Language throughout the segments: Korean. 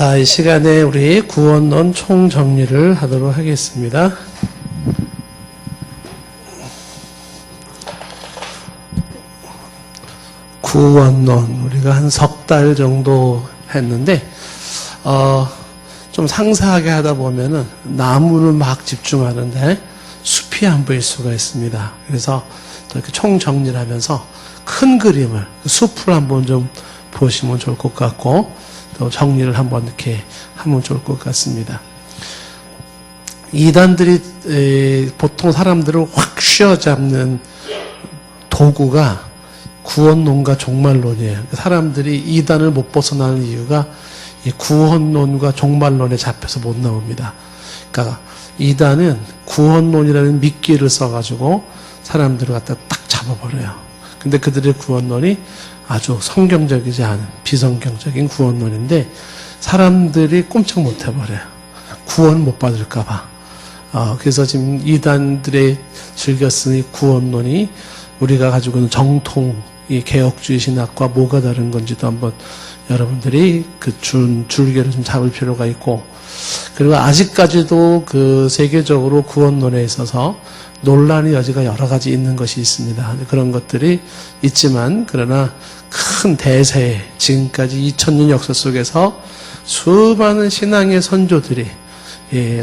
자, 이 시간에 우리 구원론 총정리를 하도록 하겠습니다. 구원론 우리가 한 석 달 정도 했는데 좀 상세하게 하다 보면은 나무를 막 집중하는데 숲이 안 보일 수가 있습니다. 그래서 이렇게 총정리를 하면서 큰 그림을 숲을 한번 좀 보시면 좋을 것 같고 또 정리를 한번 이렇게 하면 좋을 것 같습니다. 이단들이 보통 사람들을 확 휘어잡는 도구가 구원론과 종말론이에요. 사람들이 이단을 못 벗어나는 이유가 이 구원론과 종말론에 잡혀서 못 나옵니다. 그러니까 이단은 구원론이라는 미끼를 써가지고 사람들을 갖다 딱 잡아버려요. 근데 그들의 구원론이 아주 성경적이지 않은 비성경적인 구원론인데 사람들이 꼼짝 못 해버려요. 구원 못 받을까봐. 그래서 지금 이단들의 즐겨 쓰는 구원론이 우리가 가지고 있는 정통 이 개혁주의 신학과 뭐가 다른 건지도 한번 여러분들이 그 줄기를 좀 잡을 필요가 있고, 그리고 아직까지도 그 세계적으로 구원론에 있어서 논란의 여지가 여러 가지 있는 것이 있습니다. 그런 것들이 있지만, 그러나 큰 대세에 지금까지 2000년 역사 속에서 수많은 신앙의 선조들이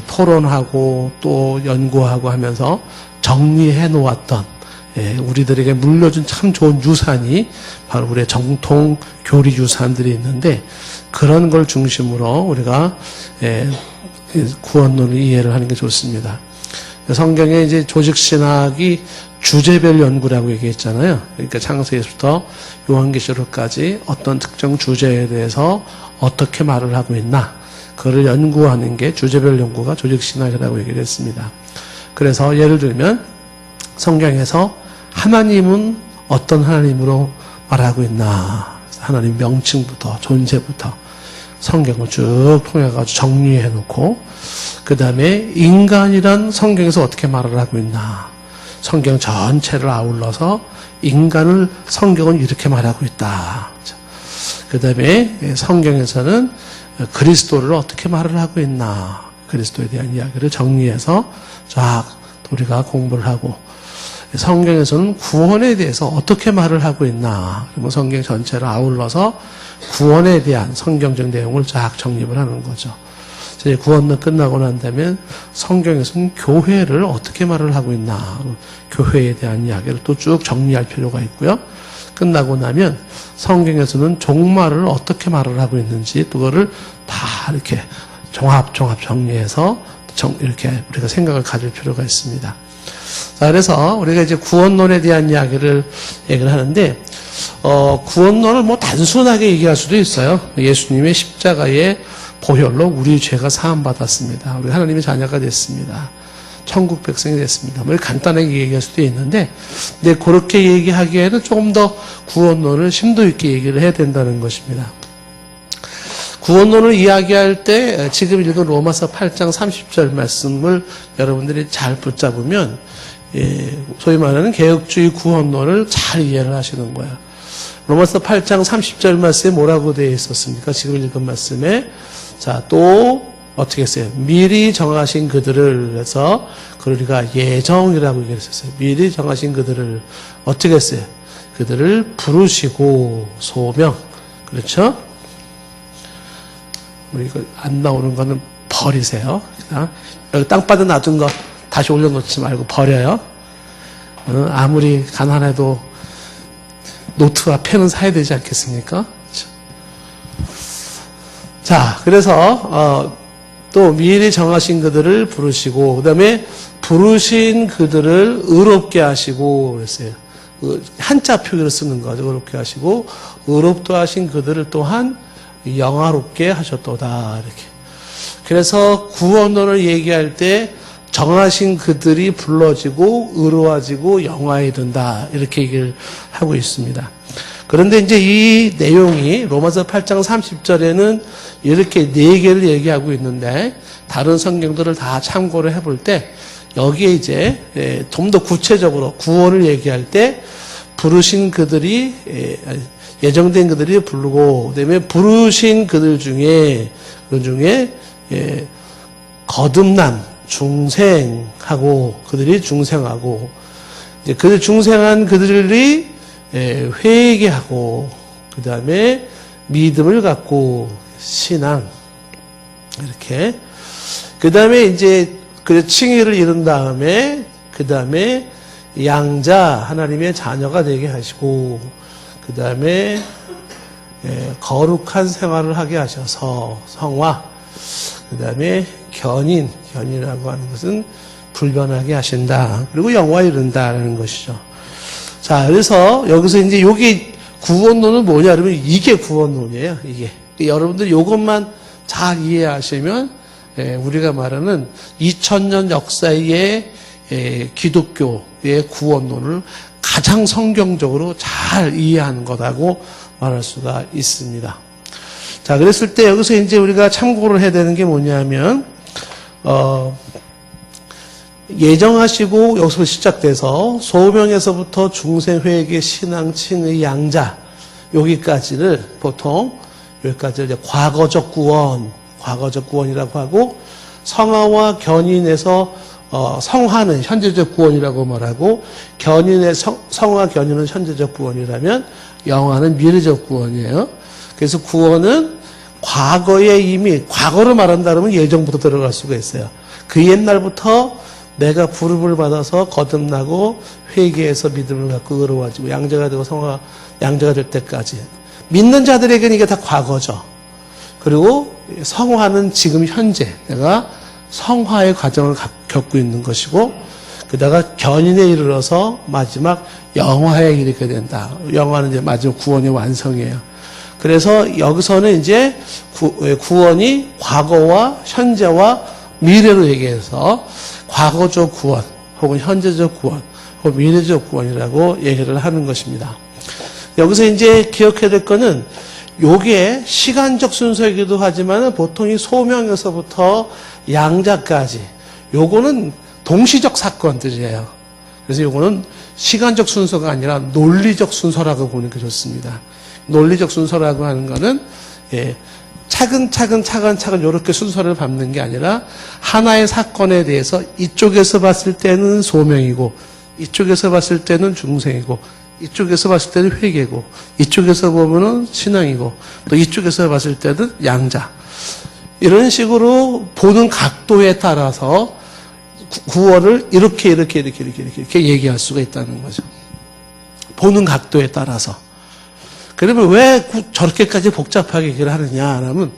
토론하고 또 연구하고 하면서 정리해 놓았던 우리들에게 물려준 참 좋은 유산이 바로 우리의 정통 교리 유산들이 있는데, 그런 걸 중심으로 우리가 구원론을 이해를 하는 게 좋습니다. 성경에 이제 조직신학이 주제별 연구라고 얘기했잖아요. 그러니까 창세기부터 요한계시록까지 어떤 특정 주제에 대해서 어떻게 말을 하고 있나, 그걸 연구하는 게 주제별 연구가 조직신학이라고 얘기를 했습니다. 그래서 예를 들면 성경에서 하나님은 어떤 하나님으로 말하고 있나, 하나님 명칭부터 존재부터 성경을 쭉 통해가지고 정리해 놓고, 그 다음에 인간이란 성경에서 어떻게 말을 하고 있나, 성경 전체를 아울러서 인간을 성경은 이렇게 말하고 있다. 그 다음에 성경에서는 그리스도를 어떻게 말을 하고 있나, 그리스도에 대한 이야기를 정리해서 쫙 우리가 공부를 하고, 성경에서는 구원에 대해서 어떻게 말을 하고 있나, 그리고 성경 전체를 아울러서 구원에 대한 성경적 내용을 쫙 정립을 하는 거죠. 이제 구원론 끝나고 난 다음에 성경에서는 교회를 어떻게 말을 하고 있나, 교회에 대한 이야기를 또 쭉 정리할 필요가 있고요. 끝나고 나면 성경에서는 종말을 어떻게 말을 하고 있는지 또 그거를 다 이렇게 종합 정리해서 이렇게 우리가 생각을 가질 필요가 있습니다. 자, 그래서 우리가 이제 구원론에 대한 이야기를 하는데, 구원론을 뭐 단순하게 얘기할 수도 있어요. 예수님의 십자가의 보혈로 우리 죄가 사함받았습니다. 우리 하나님의 자녀가 됐습니다. 천국 백성이 됐습니다. 뭐 간단하게 얘기할 수도 있는데, 근데 그렇게 얘기하기에는 조금 더 구원론을 심도 있게 얘기를 해야 된다는 것입니다. 구원론을 이야기할 때 지금 읽은 로마서 8장 30절 말씀을 여러분들이 잘 붙잡으면 소위 말하는 개혁주의 구원론을 잘 이해를 하시는 거예요. 로마서 8장 30절 말씀에 뭐라고 되어 있었습니까? 지금 읽은 말씀에 자, 또 어떻게 했어요? 미리 정하신 그들을 해서 그걸 우리가 예정이라고 얘기했었어요. 미리 정하신 그들을 어떻게 했어요? 그들을 부르시고 소명, 그렇죠? 우리 이거 안 나오는 거는 버리세요. 여기 땅바닥 놔둔 거 다시 올려놓지 말고 버려요. 아무리 가난해도 노트와 펜은 사야 되지 않겠습니까? 자, 그래서 또 미리 정하신 그들을 부르시고, 그 다음에 부르신 그들을 의롭게 하시고 그랬어요. 한자 표기를 쓰는 거죠. 의롭게 하시고, 의롭다 하신 그들을 또한 영화롭게 하셨도다. 이렇게. 그래서 구원론을 얘기할 때 정하신 그들이 불러지고 의로워지고 영화에 든다, 이렇게 얘기를 하고 있습니다. 그런데 이제 이 내용이 로마서 8장 30절에는 이렇게 4개를 얘기하고 있는데, 다른 성경들을 다 참고를 해볼 때 여기에 이제 좀 더 구체적으로 구원을 얘기할 때 부르신 그들이 예정된 그들이 부르고, 그다음에 부르신 그들 중에 예, 거듭난 중생하고 그들이 중생하고 이제 그들 중생한 그들이 회개하고 그다음에 믿음을 갖고 신앙 이렇게 그다음에 이제 그 칭의를 이룬 다음에 그다음에 양자 하나님의 자녀가 되게 하시고 그다음에 거룩한 생활을 하게 하셔서 성화 그다음에 견인이라고 하는 것은 불변하게 하신다. 그리고 영화에 이른다라는 것이죠. 자, 그래서 여기서 이제 요게 구원론은 뭐냐 그러면 이게 구원론이에요. 이게. 여러분들 요것만 잘 이해하시면 우리가 말하는 2000년 역사의 기독교의 구원론을 가장 성경적으로 잘 이해하는 거라고 말할 수가 있습니다. 자, 그랬을 때 여기서 이제 우리가 참고를 해야 되는 게 뭐냐면 예정하시고 여기서 시작돼서 소명에서부터 중생회계 신앙 칭의 양자 여기까지를 보통 여기까지를 이제 과거적 구원이라고 하고 성화와 견인에서 성화는 현재적 구원이라고 말하고 견인의 성화 견인은 현재적 구원이라면 영화는 미래적 구원이에요. 그래서 구원은 과거에 이미 과거로 말한다 그러면 예정부터 들어갈 수가 있어요. 그 옛날부터 내가 부름을 받아서 거듭나고 회개해서 믿음을 갖고 의로워지고 양자가 되고 양자가 될 때까지 믿는 자들에게는 이게 다 과거죠. 그리고 성화는 지금 현재 내가 성화의 과정을 겪고 있는 것이고 그다가 견인에 이르러서 마지막 영화에 이르게 된다. 영화는 이제 마지막 구원의 완성이에요. 그래서 여기서는 이제 구원이 과거와 현재와 미래로 얘기해서 과거적 구원 혹은 현재적 구원 혹은 미래적 구원이라고 얘기를 하는 것입니다. 여기서 이제 기억해야 될 거는 요게 시간적 순서이기도 하지만 보통 이 소명에서부터 양자까지 요거는 동시적 사건들이에요. 그래서 요거는 시간적 순서가 아니라 논리적 순서라고 보는 게 좋습니다. 논리적 순서라고 하는 거는 차근차근 이렇게 순서를 밟는 게 아니라 하나의 사건에 대해서 이쪽에서 봤을 때는 소명이고 이쪽에서 봤을 때는 중생이고 이쪽에서 봤을 때는 회개고 이쪽에서 보면은 신앙이고 또 이쪽에서 봤을 때는 양자 이런 식으로 보는 각도에 따라서 구원을 이렇게 얘기할 수가 있다는 거죠. 보는 각도에 따라서. 그러면 왜 저렇게까지 복잡하게 얘기를 하느냐 하면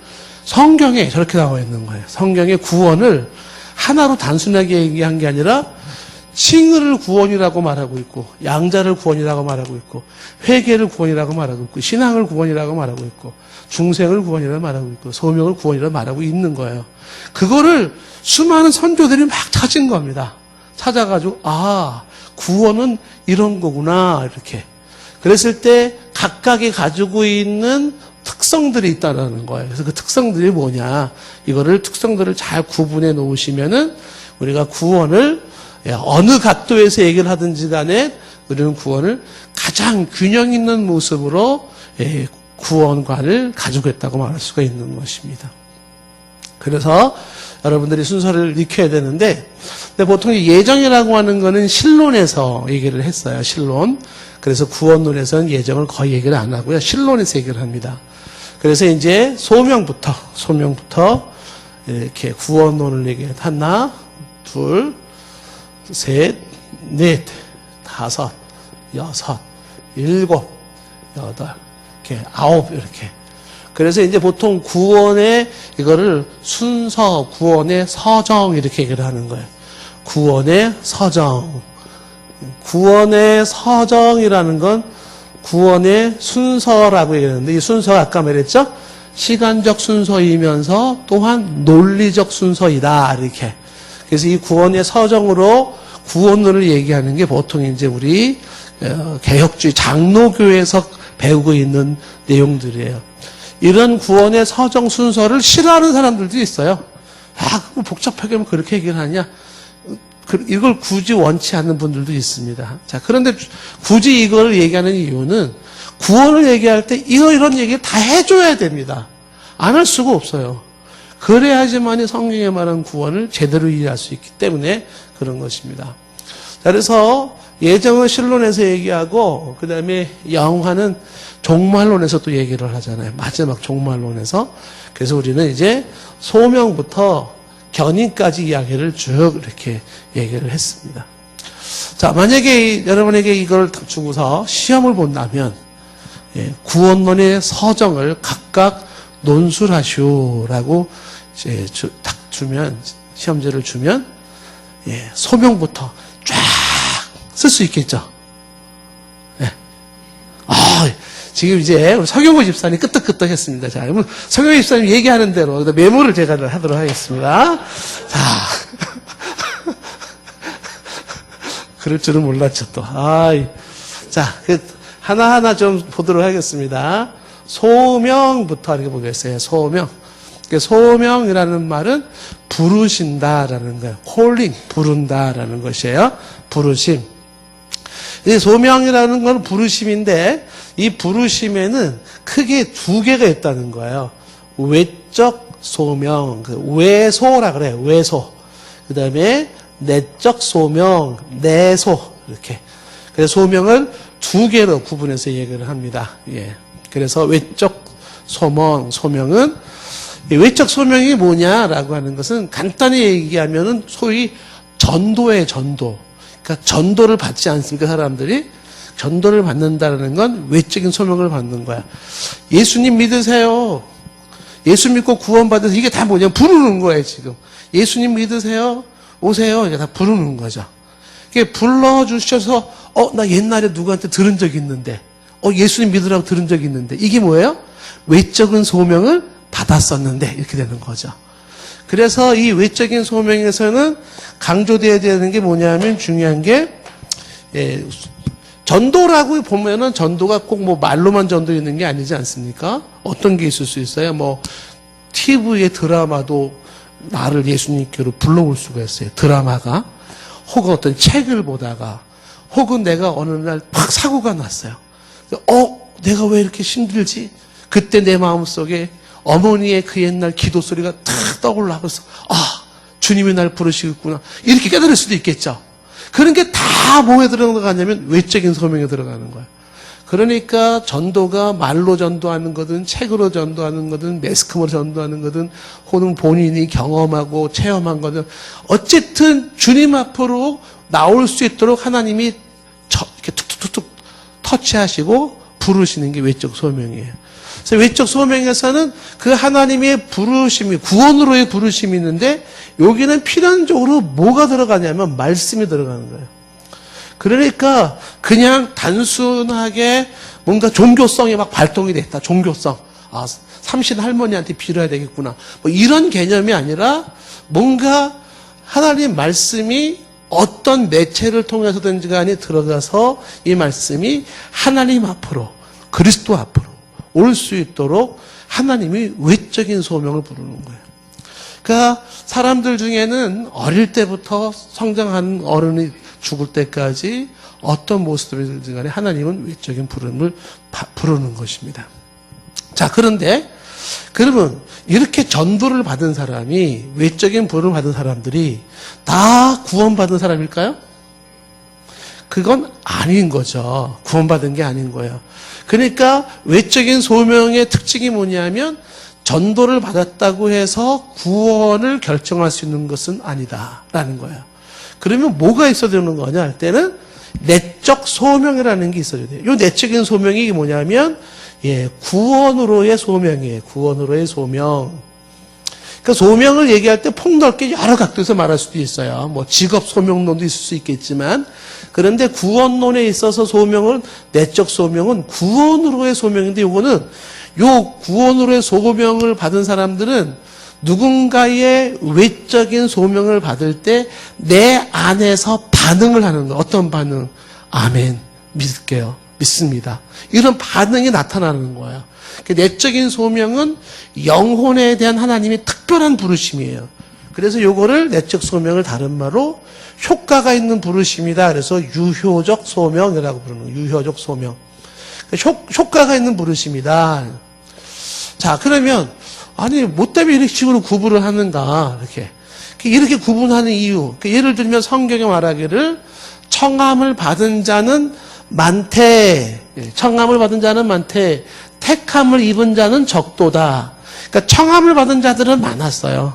성경에 저렇게 나와 있는 거예요. 성경의 구원을 하나로 단순하게 얘기한 게 아니라 칭의를 구원이라고 말하고 있고 양자를 구원이라고 말하고 있고 회개를 구원이라고 말하고 있고 신앙을 구원이라고 말하고 있고 중생을 구원이라고 말하고 있고 소명을 구원이라고 말하고 있는 거예요. 그거를 수많은 선조들이 막 찾은 겁니다. 찾아가지고 구원은 이런 거구나 이렇게. 그랬을 때 각각이 가지고 있는 특성들이 있다는 거예요. 그래서 그 특성들이 뭐냐 이거를 특성들을 잘 구분해 놓으시면은 우리가 구원을 어느 각도에서 얘기를 하든지 간에 우리는 구원을 가장 균형 있는 모습으로 구원관을 가지고 있다고 말할 수가 있는 것입니다. 그래서 여러분들이 순서를 익혀야 되는데 보통 예정이라고 하는 거는 신론에서 얘기를 했어요. 신론. 그래서 구원론에서는 예정을 거의 얘기를 안 하고요. 신론에서 얘기를 합니다. 그래서 이제 소명부터 이렇게 구원론을 얘기해. 하나, 둘, 셋, 넷, 다섯, 여섯, 일곱, 여덟, 이렇게 아홉 이렇게. 그래서 이제 보통 구원의 이거를 순서, 구원의 서정 이렇게 얘기를 하는 거예요. 구원의 서정. 구원의 서정이라는 건 구원의 순서라고 얘기하는데 이 순서가 아까 말했죠? 시간적 순서이면서 또한 논리적 순서이다 이렇게. 그래서 이 구원의 서정으로 구원론을 얘기하는 게 보통 이제 우리 개혁주의 장로교에서 배우고 있는 내용들이에요. 이런 구원의 서정 순서를 싫어하는 사람들도 있어요. 그거 복잡하게 하면 그렇게 얘기를 하냐? 이걸 굳이 원치 않는 분들도 있습니다. 자, 그런데 굳이 이걸 얘기하는 이유는 구원을 얘기할 때 이런 얘기를 다 해줘야 됩니다. 안 할 수가 없어요. 그래야지만이 성경에 말한 구원을 제대로 이해할 수 있기 때문에 그런 것입니다. 자, 그래서 예정은 신론에서 얘기하고 그 다음에 영화는 종말론에서 또 얘기를 하잖아요. 마지막 종말론에서. 그래서 우리는 이제 소명부터 견인까지 이야기를 쭉 이렇게 얘기를 했습니다. 자, 만약에 여러분에게 이걸 주고서 시험을 본다면 구원론의 서정을 각각 논술하시오라고 이제 딱 주면, 시험지를 주면 소명부터 쫙 쓸 수 있겠죠. 지금 이제 우리 서경호 집사님 끄떡끄떡 했습니다. 자, 그러면 서경호 집사님 얘기하는 대로 메모를 제가 하도록 하겠습니다. 자. 그럴 줄은 몰랐죠, 또. 자, 하나하나 좀 보도록 하겠습니다. 소명부터 이렇게 보겠어요. 소명. 소명이라는 말은 부르신다라는 거예요. calling, 부른다라는 것이에요. 부르심. 이 소명이라는 건 부르심인데, 이 부르심에는 크게 두 개가 있다는 거예요. 외적 소명, 외소라 그래요. 외소. 그 다음에 내적 소명, 내소. 이렇게. 그래서 소명을 두 개로 구분해서 얘기를 합니다. 그래서 외적 소명은, 외적 소명이 뭐냐라고 하는 것은 간단히 얘기하면은 소위 전도예요, 전도. 그러니까 전도를 받지 않습니까, 사람들이? 전도를 받는다는 건 외적인 소명을 받는 거야. 예수님 믿으세요. 예수 믿고 구원받으세요. 이게 다 뭐냐? 부르는 거예요, 지금. 예수님 믿으세요. 오세요. 이게 다 부르는 거죠. 이게 불러주셔서, 나 옛날에 누구한테 들은 적이 있는데, 예수님 믿으라고 들은 적이 있는데, 이게 뭐예요? 외적인 소명을 받았었는데, 이렇게 되는 거죠. 그래서 이 외적인 소명에서는 강조되어야 되는 게 뭐냐면 중요한 게, 전도라고 보면은 전도가 꼭 뭐 말로만 전도 있는 게 아니지 않습니까? 어떤 게 있을 수 있어요? 뭐, TV의 드라마도 나를 예수님께로 불러올 수가 있어요. 드라마가. 혹은 어떤 책을 보다가, 혹은 내가 어느 날 팍 사고가 났어요. 내가 왜 이렇게 힘들지? 그때 내 마음속에 어머니의 그 옛날 기도 소리가 탁 떠올라서, 주님이 날 부르시겠구나. 이렇게 깨달을 수도 있겠죠. 그런 게 다 뭐에 들어가냐면 외적인 소명에 들어가는 거예요. 그러니까 전도가 말로 전도하는 거든 책으로 전도하는 거든 매스컴으로 전도하는 거든 혹은 본인이 경험하고 체험한 거든 어쨌든 주님 앞으로 나올 수 있도록 하나님이 이렇게 툭툭툭툭 터치하시고 부르시는 게 외적 소명이에요. 그래서 외적 소명에서는 그 하나님의 부르심이 구원으로의 부르심이 있는데 여기는 필연적으로 뭐가 들어가냐면 말씀이 들어가는 거예요. 그러니까 그냥 단순하게 뭔가 종교성이 막 발동이 됐다. 종교성. 삼신 할머니한테 빌어야 되겠구나. 뭐 이런 개념이 아니라 뭔가 하나님 말씀이 어떤 매체를 통해서든지 간에 들어가서 이 말씀이 하나님 앞으로 그리스도 앞으로 올 수 있도록 하나님이 외적인 소명을 부르는 거예요. 그러니까 사람들 중에는 어릴 때부터 성장하는 어른이 죽을 때까지 어떤 모습이든지 간에 하나님은 외적인 부름을 부르는 것입니다. 자, 그런데 그러면 이렇게 전도를 받은 사람이 외적인 부름을 받은 사람들이 다 구원받은 사람일까요? 그건 아닌 거죠. 구원받은 게 아닌 거예요. 그러니까 외적인 소명의 특징이 뭐냐면 전도를 받았다고 해서 구원을 결정할 수 있는 것은 아니다라는 거예요. 그러면 뭐가 있어야 되는 거냐 할 때는 내적 소명이라는 게 있어야 돼요. 이 내적인 소명이 뭐냐면 구원으로의 소명이에요. 구원으로의 소명. 그러니까 소명을 얘기할 때 폭넓게 여러 각도에서 말할 수도 있어요. 뭐 직업 소명론도 있을 수 있겠지만 그런데 구원론에 있어서 소명은 내적 소명은 구원으로의 소명인데 요거는 요 구원으로의 소명을 받은 사람들은 누군가의 외적인 소명을 받을 때 내 안에서 반응을 하는 거예요. 어떤 반응? 아멘. 믿을게요. 믿습니다. 이런 반응이 나타나는 거예요. 내적인 소명은 영혼에 대한 하나님의 특별한 부르심이에요. 그래서 요거를 내적 소명을 다른 말로 효과가 있는 부르심이다. 그래서 유효적 소명이라고 부르는 거예요. 유효적 소명. 효과가 있는 부르심이다. 자, 그러면 아니 뭐 때문에 이렇게 식으로 구분을 하는가 이렇게 구분하는 이유. 예를 들면 성경에 말하기를 청함을 받은 자는 많되, 청함을 받은 자는 많되 택함을 입은 자는 적도다. 그러니까 청함을 받은 자들은 많았어요.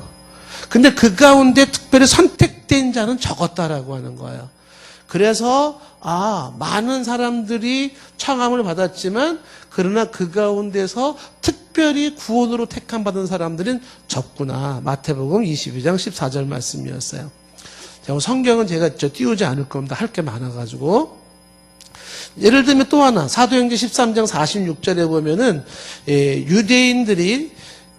근데 그 가운데 특별히 선택된 자는 적었다라고 하는 거예요. 그래서 많은 사람들이 청함을 받았지만 그러나 그 가운데서 특별히 구원으로 택함받은 사람들은 적구나. 마태복음 22장 14절 말씀이었어요. 성경은 제가 띄우지 않을 겁니다. 할 게 많아가지고. 예를 들면 또 하나, 사도행전 13장 46절에 보면은 유대인들이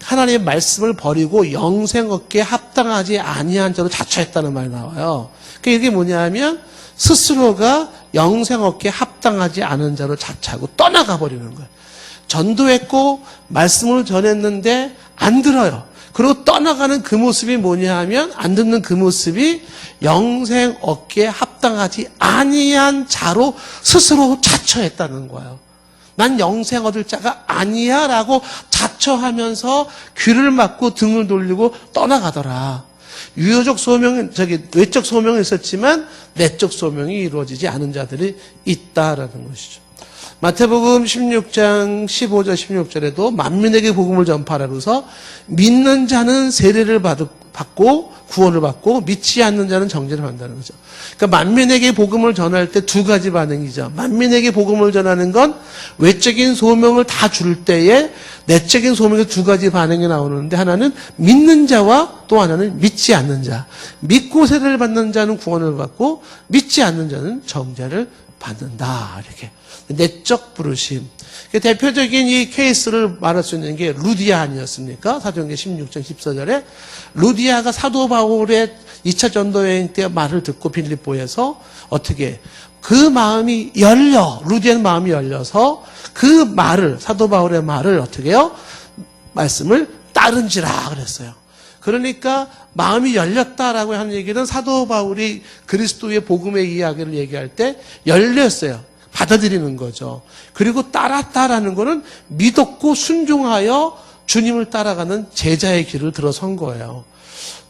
하나님의 말씀을 버리고 영생 얻기에 합당하지 아니한 자로 자처했다는 말이 나와요. 이게 뭐냐면 스스로가 영생 얻기에 합당하지 않은 자로 자처하고 떠나가 버리는 거예요. 전도했고 말씀을 전했는데 안 들어요. 그리고 떠나가는 그 모습이 뭐냐 하면 안 듣는 그 모습이 영생 얻기에 합당하지 아니한 자로 스스로 자처했다는 거예요. 난 영생 얻을 자가 아니야 라고 자처하면서 귀를 막고 등을 돌리고 떠나가더라. 유효적 소명은 외적 소명은 있었지만 내적 소명이 이루어지지 않은 자들이 있다라는 것이죠. 마태복음 16장 15절 16절에도 만민에게 복음을 전파하라고서 믿는 자는 세례를 받고 구원을 받고 믿지 않는 자는 정죄를 받는다는 거죠. 그러니까 만민에게 복음을 전할 때 두 가지 반응이죠. 만민에게 복음을 전하는 건 외적인 소명을 다 줄 때에 내적인 소명의 두 가지 반응이 나오는데 하나는 믿는 자와 또 하나는 믿지 않는 자. 믿고 세례를 받는 자는 구원을 받고 믿지 않는 자는 정죄를 받는다. 이렇게. 내적 부르심. 대표적인 이 케이스를 말할 수 있는 게 루디아 아니었습니까? 사도행전 16장 14절에 루디아가 사도 바울의 2차 전도 여행 때 말을 듣고 빌립보에서 어떻게 그 마음이 열려, 루디아의 마음이 열려서 그 말을, 사도 바울의 말을 어떻게 해요? 말씀을 따른지라 그랬어요. 그러니까 마음이 열렸다라고 하는 얘기는 사도 바울이 그리스도의 복음의 이야기를 얘기할 때 열렸어요. 받아들이는 거죠. 그리고 따랐다라는 거는 믿었고 순종하여 주님을 따라가는 제자의 길을 들어선 거예요.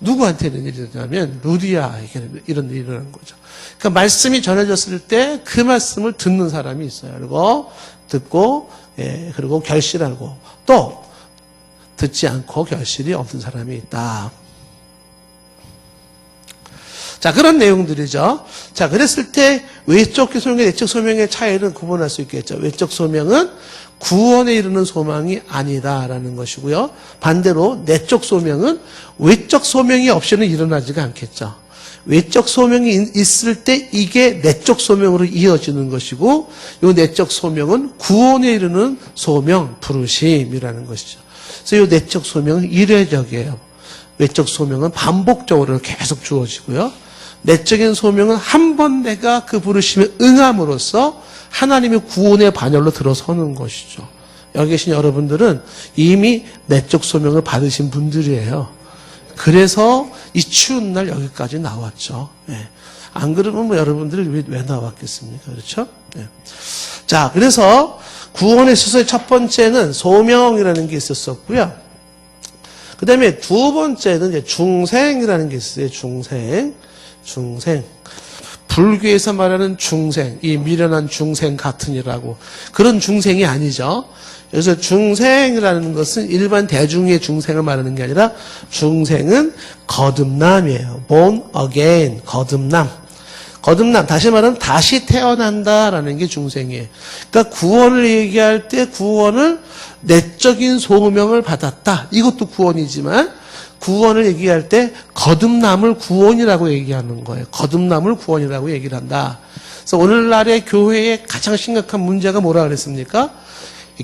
누구한테는 일어나면 루디아에게 이런 일이 일어난 거죠. 그러니까 말씀이 전해졌을 때 그 말씀을 듣는 사람이 있어요. 그리고 듣고 그리고 결실하고 또 듣지 않고 결실이 없는 사람이 있다. 자, 그런 내용들이죠. 자, 그랬을 때 외적 소명과 내적 소명의 차이를 구분할 수 있겠죠. 외적 소명은 구원에 이르는 소망이 아니다라는 것이고요. 반대로 내적 소명은 외적 소명이 없이는 일어나지가 않겠죠. 외적 소명이 있을 때 이게 내적 소명으로 이어지는 것이고 이 내적 소명은 구원에 이르는 소명, 부르심이라는 것이죠. 그래서 이 내적 소명은 일회적이에요. 외적 소명은 반복적으로 계속 주어지고요. 내적인 소명은 한 번 내가 그 부르심에 응함으로써 하나님의 구원의 반열로 들어서는 것이죠. 여기 계신 여러분들은 이미 내적 소명을 받으신 분들이에요. 그래서 이 추운 날 여기까지 나왔죠. 안 그러면 뭐 여러분들이 왜 나왔겠습니까? 그렇죠? 자, 그래서 구원에 있어서의 첫 번째는 소명이라는 게 있었었고요. 그 다음에 두 번째는 이제 중생이라는 게 있어요. 중생. 불교에서 말하는 중생, 이 미련한 중생 같으니라고. 그런 중생이 아니죠. 그래서 중생이라는 것은 일반 대중의 중생을 말하는 게 아니라 중생은 거듭남이에요. born again, 거듭남. 다시 말하면 다시 태어난다라는 게 중생이에요. 그러니까 구원을 얘기할 때 구원을 내적인 소명을 받았다. 이것도 구원이지만 구원을 얘기할 때 거듭남을 구원이라고 얘기하는 거예요. 거듭남을 구원이라고 얘기를 한다. 그래서 오늘날의 교회의 가장 심각한 문제가 뭐라 그랬습니까?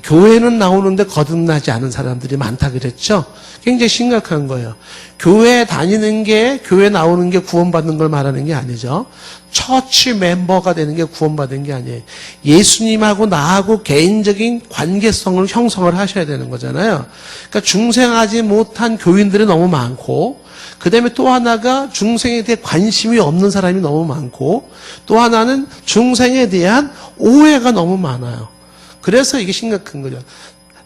교회는 나오는데 거듭나지 않은 사람들이 많다 그랬죠. 굉장히 심각한 거예요. 교회 다니는 게, 교회 나오는 게 구원받는 걸 말하는 게 아니죠. 처치 멤버가 되는 게 구원받는 게 아니에요. 예수님하고 나하고 개인적인 관계성을 형성을 하셔야 되는 거잖아요. 그러니까 중생하지 못한 교인들이 너무 많고, 그 다음에 또 하나가 중생에 대해 관심이 없는 사람이 너무 많고, 또 하나는 중생에 대한 오해가 너무 많아요. 그래서 이게 심각한 거죠.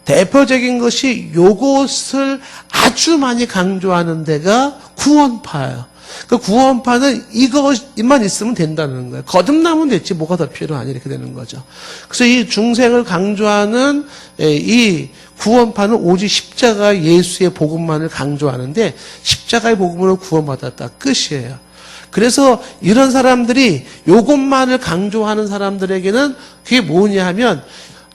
대표적인 것이 요것을 아주 많이 강조하는 데가 구원파예요. 그 구원파는 이것만 있으면 된다는 거예요. 거듭나면 됐지 뭐가 더 필요하니 이렇게 되는 거죠. 그래서 이 중생을 강조하는 이 구원파는 오직 십자가 예수의 복음만을 강조하는데 십자가의 복음으로 구원받았다 끝이에요. 그래서 이런 사람들이 요것만을 강조하는 사람들에게는 그게 뭐냐 하면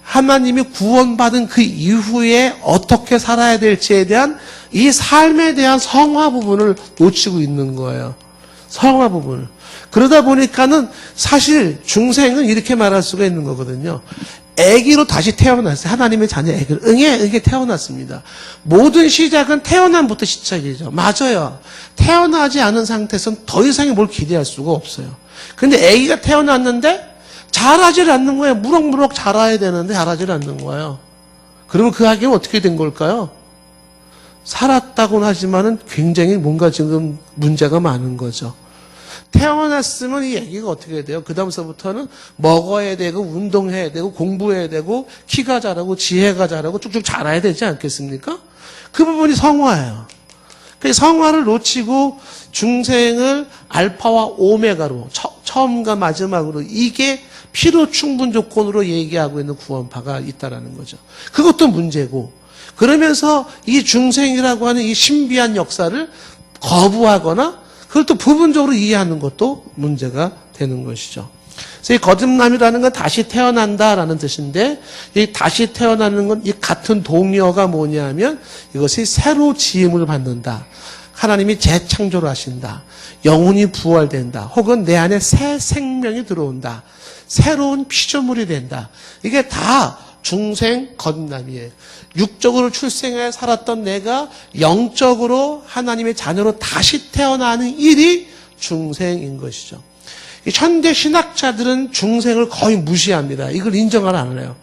하나님이 구원받은 그 이후에 어떻게 살아야 될지에 대한 이 삶에 대한 성화 부분을 놓치고 있는 거예요. 성화 부분을. 그러다 보니까는 사실 중생은 이렇게 말할 수가 있는 거거든요. 아기로 다시 태어났어요. 하나님의 자녀 아기로. 응에 태어났습니다. 모든 시작은 태어남부터 시작이죠. 맞아요. 태어나지 않은 상태에서는 더 이상의 뭘 기대할 수가 없어요. 근데 아기가 태어났는데 자라질 않는 거예요. 무럭무럭 자라야 되는데 자라질 않는 거예요. 그러면 그 아기는 어떻게 된 걸까요? 살았다고는 하지만은 굉장히 뭔가 지금 문제가 많은 거죠. 태어났으면 이 아기가 어떻게 돼요? 그 다음서부터는 먹어야 되고 운동해야 되고 공부해야 되고 키가 자라고 지혜가 자라고 쭉쭉 자라야 되지 않겠습니까? 그 부분이 성화예요. 그 성화를 놓치고 중생을 알파와 오메가로 처음과 마지막으로 이게 필요 충분 조건으로 얘기하고 있는 구원파가 있다라는 거죠. 그것도 문제고 그러면서 이 중생이라고 하는 이 신비한 역사를 거부하거나 그걸 또 부분적으로 이해하는 것도 문제가 되는 것이죠. 그래서 이 거듭남이라는 건 다시 태어난다라는 뜻인데 이 다시 태어나는 건 이 같은 동의어가 뭐냐면 이것이 새로 지음을 받는다. 하나님이 재창조를 하신다. 영혼이 부활된다. 혹은 내 안에 새 생명이 들어온다. 새로운 피조물이 된다. 이게 다 중생 거듭남이에요. 육적으로 출생해 살았던 내가 영적으로 하나님의 자녀로 다시 태어나는 일이 중생인 것이죠. 현대 신학자들은 중생을 거의 무시합니다. 이걸 인정을 안 해요.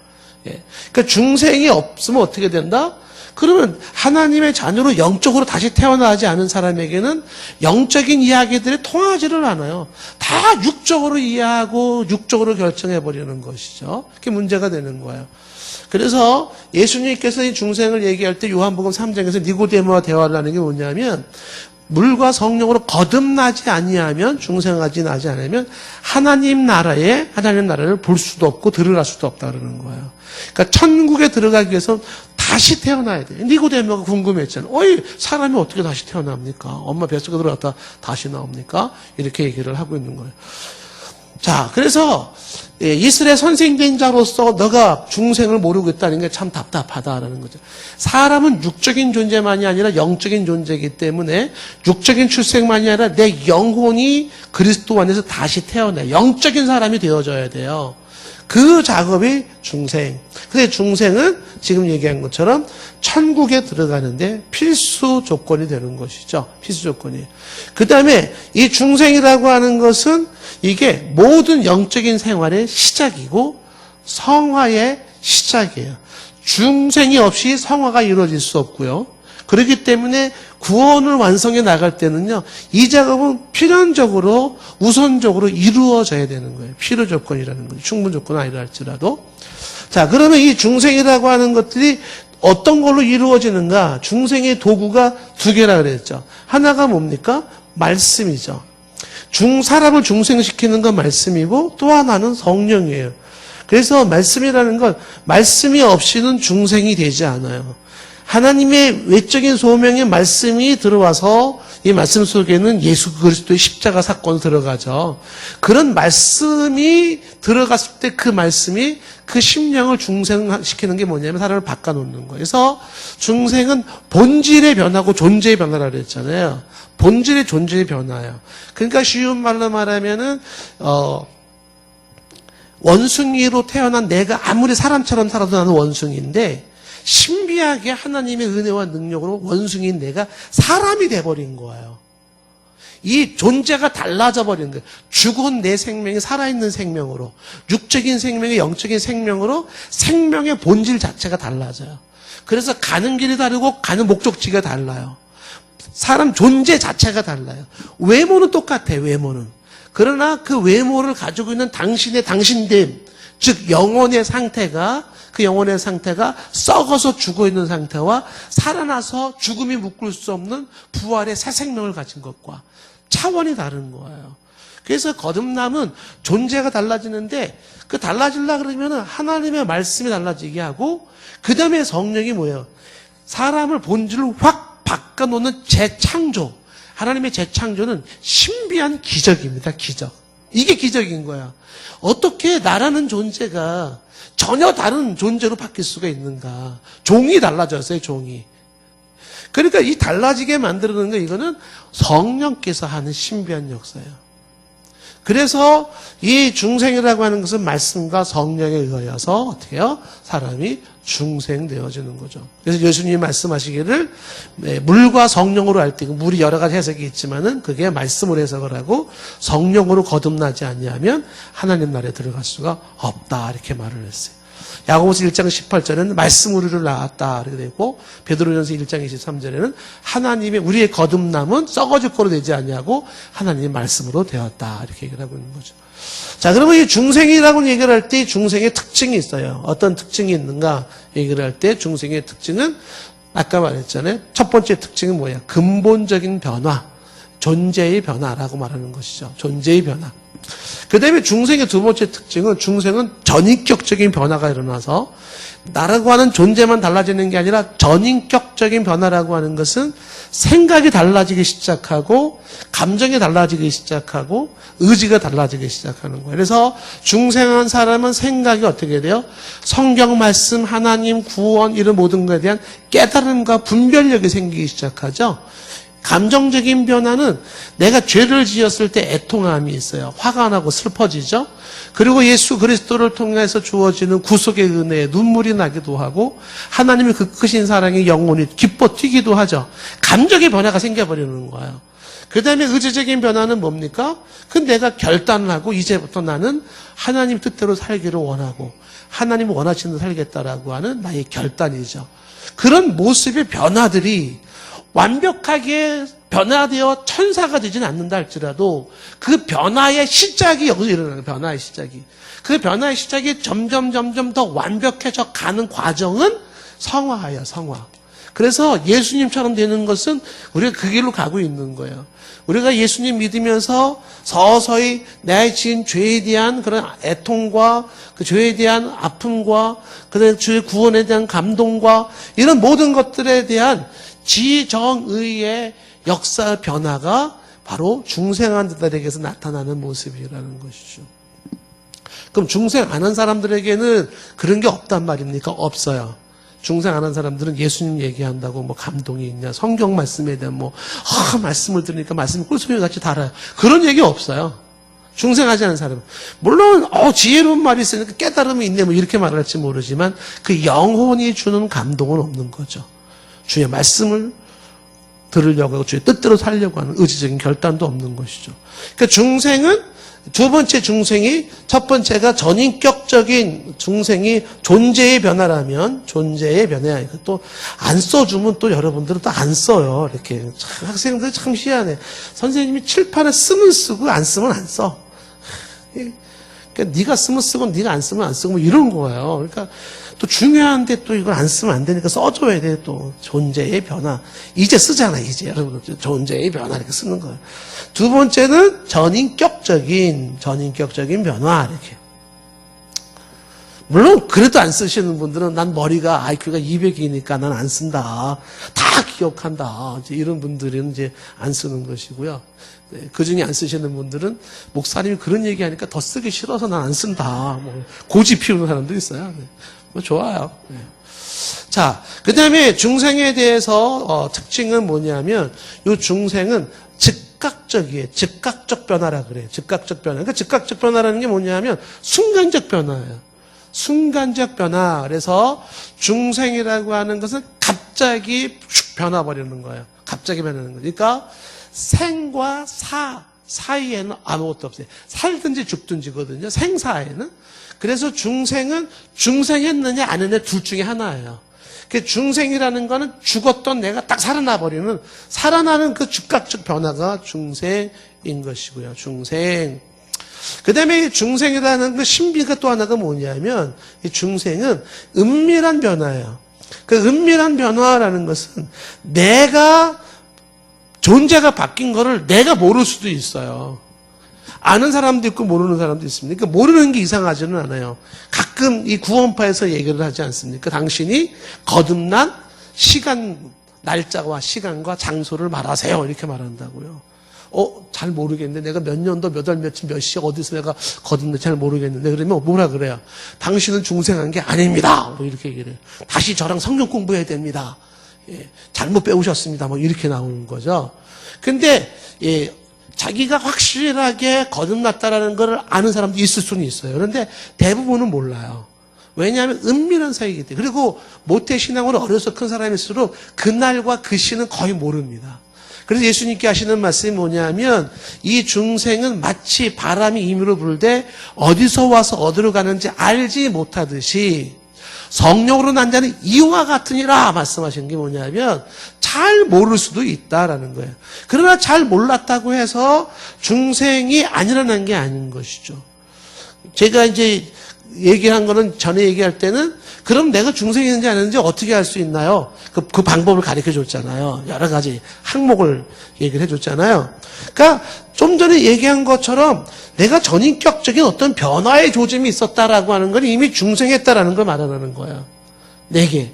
그러니까 중생이 없으면 어떻게 된다? 그러면 하나님의 자녀로 영적으로 다시 태어나지 않은 사람에게는 영적인 이야기들이 통하지를 않아요. 다 육적으로 이해하고 육적으로 결정해버리는 것이죠. 그게 문제가 되는 거예요. 그래서 예수님께서 이 중생을 얘기할 때 요한복음 3장에서 니고데모와 대화를 하는 게 뭐냐면 물과 성령으로 거듭나지 아니하면 중생하지 나지 않으면 하나님 나라를 볼 수도 없고 들어갈 수도 없다 그러는 거예요. 그러니까 천국에 들어가기 위해서 다시 태어나야 돼요. 니고데모가 궁금했잖아요. 어이 사람이 어떻게 다시 태어납니까? 엄마 뱃속에 들어갔다 다시 나옵니까? 이렇게 얘기를 하고 있는 거예요. 자, 그래서 이스라엘 선생된 자로서 너가 중생을 모르고 있다는 게 참 답답하다라는 거죠. 사람은 육적인 존재만이 아니라 영적인 존재이기 때문에 육적인 출생만이 아니라 내 영혼이 그리스도 안에서 다시 태어나 영적인 사람이 되어져야 돼요. 그 작업이 중생. 근데 중생은 지금 얘기한 것처럼 천국에 들어가는데 필수 조건이 되는 것이죠. 필수 조건이. 그 다음에 이 중생이라고 하는 것은 이게 모든 영적인 생활의 시작이고 성화의 시작이에요. 중생이 없이 성화가 이루어질 수 없고요. 그렇기 때문에 구원을 완성해 나갈 때는요, 이 작업은 필연적으로, 우선적으로 이루어져야 되는 거예요. 필요 조건이라는 거예요. 충분 조건은 아니라 할지라도. 자, 그러면 이 중생이라고 하는 것들이 어떤 걸로 이루어지는가? 중생의 도구가 두 개라 그랬죠. 하나가 뭡니까? 말씀이죠. 사람을 중생시키는 건 말씀이고 또 하나는 성령이에요. 그래서 말씀이라는 건 말씀이 없이는 중생이 되지 않아요. 하나님의 외적인 소명의 말씀이 들어와서 이 말씀 속에는 예수 그리스도의 십자가 사건이 들어가죠. 그런 말씀이 들어갔을 때 그 말씀이 그 심령을 중생시키는 게 뭐냐면 사람을 바꿔놓는 거예요. 그래서 중생은 본질의 변화고 존재의 변화라고 그랬잖아요. 본질의 존재의 변화예요. 그러니까 쉬운 말로 말하면은 원숭이로 태어난 내가 아무리 사람처럼 살아도 나는 원숭이인데 신비하게 하나님의 은혜와 능력으로 원숭이인 내가 사람이 돼버린 거예요. 이 존재가 달라져 버린 거예요. 죽은 내 생명이 살아있는 생명으로, 육적인 생명이 영적인 생명으로 생명의 본질 자체가 달라져요. 그래서 가는 길이 다르고 가는 목적지가 달라요. 사람 존재 자체가 달라요. 외모는 똑같아요. 외모는. 그러나 그 외모를 가지고 있는 당신의 당신됨, 즉 영혼의 상태가 그 영혼의 상태가 썩어서 죽어있는 상태와 살아나서 죽음이 묶을 수 없는 부활의 새 생명을 가진 것과 차원이 다른 거예요. 그래서 거듭남은 존재가 달라지는데 그 달라지려고 그러면 하나님의 말씀이 달라지게 하고 그 다음에 성령이 뭐예요? 사람을 본질을 확 바꿔놓는 재창조. 하나님의 재창조는 신비한 기적입니다. 기적. 이게 기적인 거야. 어떻게 나라는 존재가 전혀 다른 존재로 바뀔 수가 있는가. 종이 달라졌어요. 종이. 그러니까 이 달라지게 만드는 거 이거는 성령께서 하는 신비한 역사예요. 그래서 이 중생이라고 하는 것은 말씀과 성령에 의하여서 어떻게 해요? 사람이 중생되어지는 거죠. 그래서 예수님이 말씀하시기를 물과 성령으로 할 때 물이 여러 가지 해석이 있지만은 그게 말씀으로 해석을 하고 성령으로 거듭나지 않냐면 하나님 나라에 들어갈 수가 없다 이렇게 말을 했어요. 야고보서 1장 18절에는 말씀으로 우리를 낳았다 이렇게 되고 베드로전서 1장 23절에는 하나님의 우리의 거듭남은 썩어질 거로 되지 않냐고 하나님의 말씀으로 되었다 이렇게 얘기를 하고 있는 거죠. 자, 그러면 이 중생이라고 얘기를 할 때 중생의 특징이 있어요. 어떤 특징이 있는가 얘기를 할 때 중생의 특징은 아까 말했잖아요. 첫 번째 특징은 뭐예요? 근본적인 변화, 존재의 변화라고 말하는 것이죠. 존재의 변화. 그 다음에 중생의 두 번째 특징은 중생은 전인격적인 변화가 일어나서 나라고 하는 존재만 달라지는 게 아니라 전인격적인 변화라고 하는 것은 생각이 달라지기 시작하고 감정이 달라지기 시작하고 의지가 달라지기 시작하는 거예요. 그래서 중생한 사람은 생각이 어떻게 돼요? 성경 말씀, 하나님, 구원 이런 모든 것에 대한 깨달음과 분별력이 생기기 시작하죠. 감정적인 변화는 내가 죄를 지었을 때 애통함이 있어요. 화가 나고 슬퍼지죠. 그리고 예수 그리스도를 통해서 주어지는 구속의 은혜에 눈물이 나기도 하고 하나님의 그 크신 사랑에 영혼이 기뻐 뛰기도 하죠. 감정의 변화가 생겨버리는 거예요. 그 다음에 의지적인 변화는 뭡니까? 그 내가 결단을 하고 이제부터 나는 하나님 뜻대로 살기를 원하고 하나님이 원하시는 대로 살겠다라고 하는 나의 결단이죠. 그런 모습의 변화들이 완벽하게 변화되어 천사가 되지는 않는다 할지라도 그 변화의 시작이 여기서 일어나는 거예요. 변화의 시작이. 그 변화의 시작이 점점 더 완벽해져 가는 과정은 성화예요. 성화. 그래서 예수님처럼 되는 것은 우리가 그 길로 가고 있는 거예요. 우리가 예수님 믿으면서 서서히 내 지은 죄에 대한 그런 애통과 그 죄에 대한 아픔과 그다음에 주의 구원에 대한 감동과 이런 모든 것들에 대한 지정의의 역사 변화가 바로 중생한 자들에게서 나타나는 모습이라는 것이죠. 그럼 중생 안 한 사람들에게는 그런 게 없단 말입니까? 없어요. 중생 안 한 사람들은 예수님 얘기한다고 뭐 감동이 있냐, 성경 말씀에 대한 말씀을 들으니까 말씀이 꿀소리 같이 달아요. 그런 얘기 없어요. 중생하지 않은 사람은. 물론, 지혜로운 말이 있으니까 깨달음이 있네, 뭐 이렇게 말할지 모르지만 그 영혼이 주는 감동은 없는 거죠. 주의 말씀을 들으려고 하고 주의 뜻대로 살려고 하는 의지적인 결단도 없는 것이죠. 그러니까 중생은 두 번째 중생이 첫 번째가 전인격적인 중생이 존재의 변화라면 존재의 변화야. 이거 또 안 써주면 또 여러분들은 또 안 써요. 이렇게 학생들 참 희한해. 선생님이 칠판에 쓰면 쓰고 안 쓰면 안 써. 그러니까 네가 쓰면 쓰고 네가 안 쓰면 안 쓰고 뭐 이런 거예요. 그러니까 또 중요한데 또 이걸 안 쓰면 안 되니까 써줘야 돼. 또 존재의 변화. 이제 쓰잖아. 이제 여러분들 존재의 변화 이렇게 쓰는 거예요. 두 번째는 전인격적인 변화 이렇게. 물론 그래도 안 쓰시는 분들은 난 머리가 IQ가 200이니까 난 안 쓴다. 다 기억한다. 이제 이런 분들은 이제 안 쓰는 것이고요. 네, 그 중에 안 쓰시는 분들은 목사님이 그런 얘기하니까 더 쓰기 싫어서 난 안 쓴다. 뭐 고집 피우는 사람도 있어요. 네. 뭐 좋아요. 네. 자, 그 다음에 중생에 대해서 특징은 뭐냐면 이 중생은 즉각적이에요. 즉각적 변화라 그래요. 즉각적 변화. 그러니까 즉각적 변화라는 게 뭐냐면 순간적 변화예요. 순간적 변화. 그래서 중생이라고 하는 것은 갑자기 슉 변화버리는 거예요. 갑자기 변하는 거예요. 그러니까 생과 사이에는 아무것도 없어요. 살든지 죽든지거든요. 생사에는. 그래서 중생은 중생했느냐 안 했느냐 둘 중에 하나예요. 그 중생이라는 거는 죽었던 내가 딱 살아나버리는 살아나는 그 즉각적 변화가 중생인 것이고요. 중생. 그 다음에 중생이라는 그 신비가 또 하나가 뭐냐면, 이 중생은 은밀한 변화예요. 그 은밀한 변화라는 것은 내가, 존재가 바뀐 거를 내가 모를 수도 있어요. 아는 사람도 있고 모르는 사람도 있습니다. 그러니까 모르는 게 이상하지는 않아요. 가끔 이 구원파에서 얘기를 하지 않습니까? 당신이 거듭난 날짜와 시간과 장소를 말하세요. 이렇게 말한다고요. 잘 모르겠는데 내가 몇 년도 몇 월 며칠 몇 시 어디서 내가 거듭났는지 잘 모르겠는데 그러면 뭐라 그래요? 당신은 중생한 게 아닙니다. 뭐 이렇게 얘기를 해요. 다시 저랑 성경 공부해야 됩니다. 예, 잘못 배우셨습니다. 뭐 이렇게 나오는 거죠. 근데 예, 자기가 확실하게 거듭났다라는 걸 아는 사람도 있을 수는 있어요. 그런데 대부분은 몰라요. 왜냐하면 은밀한 사이이기 때문에. 그리고 모태신앙으로 어려서 큰 사람일수록 그날과 그 시는 거의 모릅니다. 그래서 예수님께 하시는 말씀이 뭐냐면 이 중생은 마치 바람이 임의로 불되 어디서 와서 어디로 가는지 알지 못하듯이 성령으로 난 자는 이와 같으니라 말씀하시는 게 뭐냐면 잘 모를 수도 있다라는 거예요. 그러나 잘 몰랐다고 해서 중생이 안 일어난 게 아닌 것이죠. 제가 이제 얘기한 거는 전에 얘기할 때는 그럼 내가 중생인지 아닌지 어떻게 알 수 있나요? 그 방법을 가르쳐 줬잖아요. 여러 가지 항목을 얘기를 해 줬잖아요. 그러니까 좀 전에 얘기한 것처럼 내가 전인격적인 어떤 변화의 조짐이 있었다라고 하는 건 이미 중생했다라는 걸 말하는 거예요. 내게.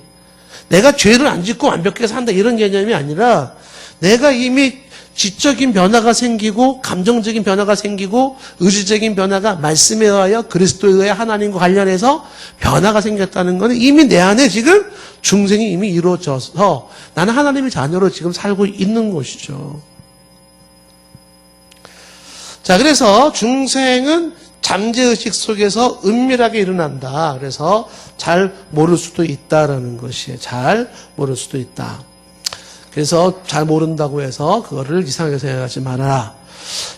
내가 죄를 안 짓고 완벽하게 산다 이런 개념이 아니라 내가 이미 지적인 변화가 생기고 감정적인 변화가 생기고 의지적인 변화가 말씀에 의하여 그리스도에 의해 하나님과 관련해서 변화가 생겼다는 것은 이미 내 안에 지금 중생이 이미 이루어져서 나는 하나님의 자녀로 지금 살고 있는 것이죠. 자, 그래서 중생은 잠재의식 속에서 은밀하게 일어난다. 그래서 잘 모를 수도 있다라는 것이에요. 잘 모를 수도 있다. 그래서 잘 모른다고 해서 그거를 이상하게 생각하지 말아라.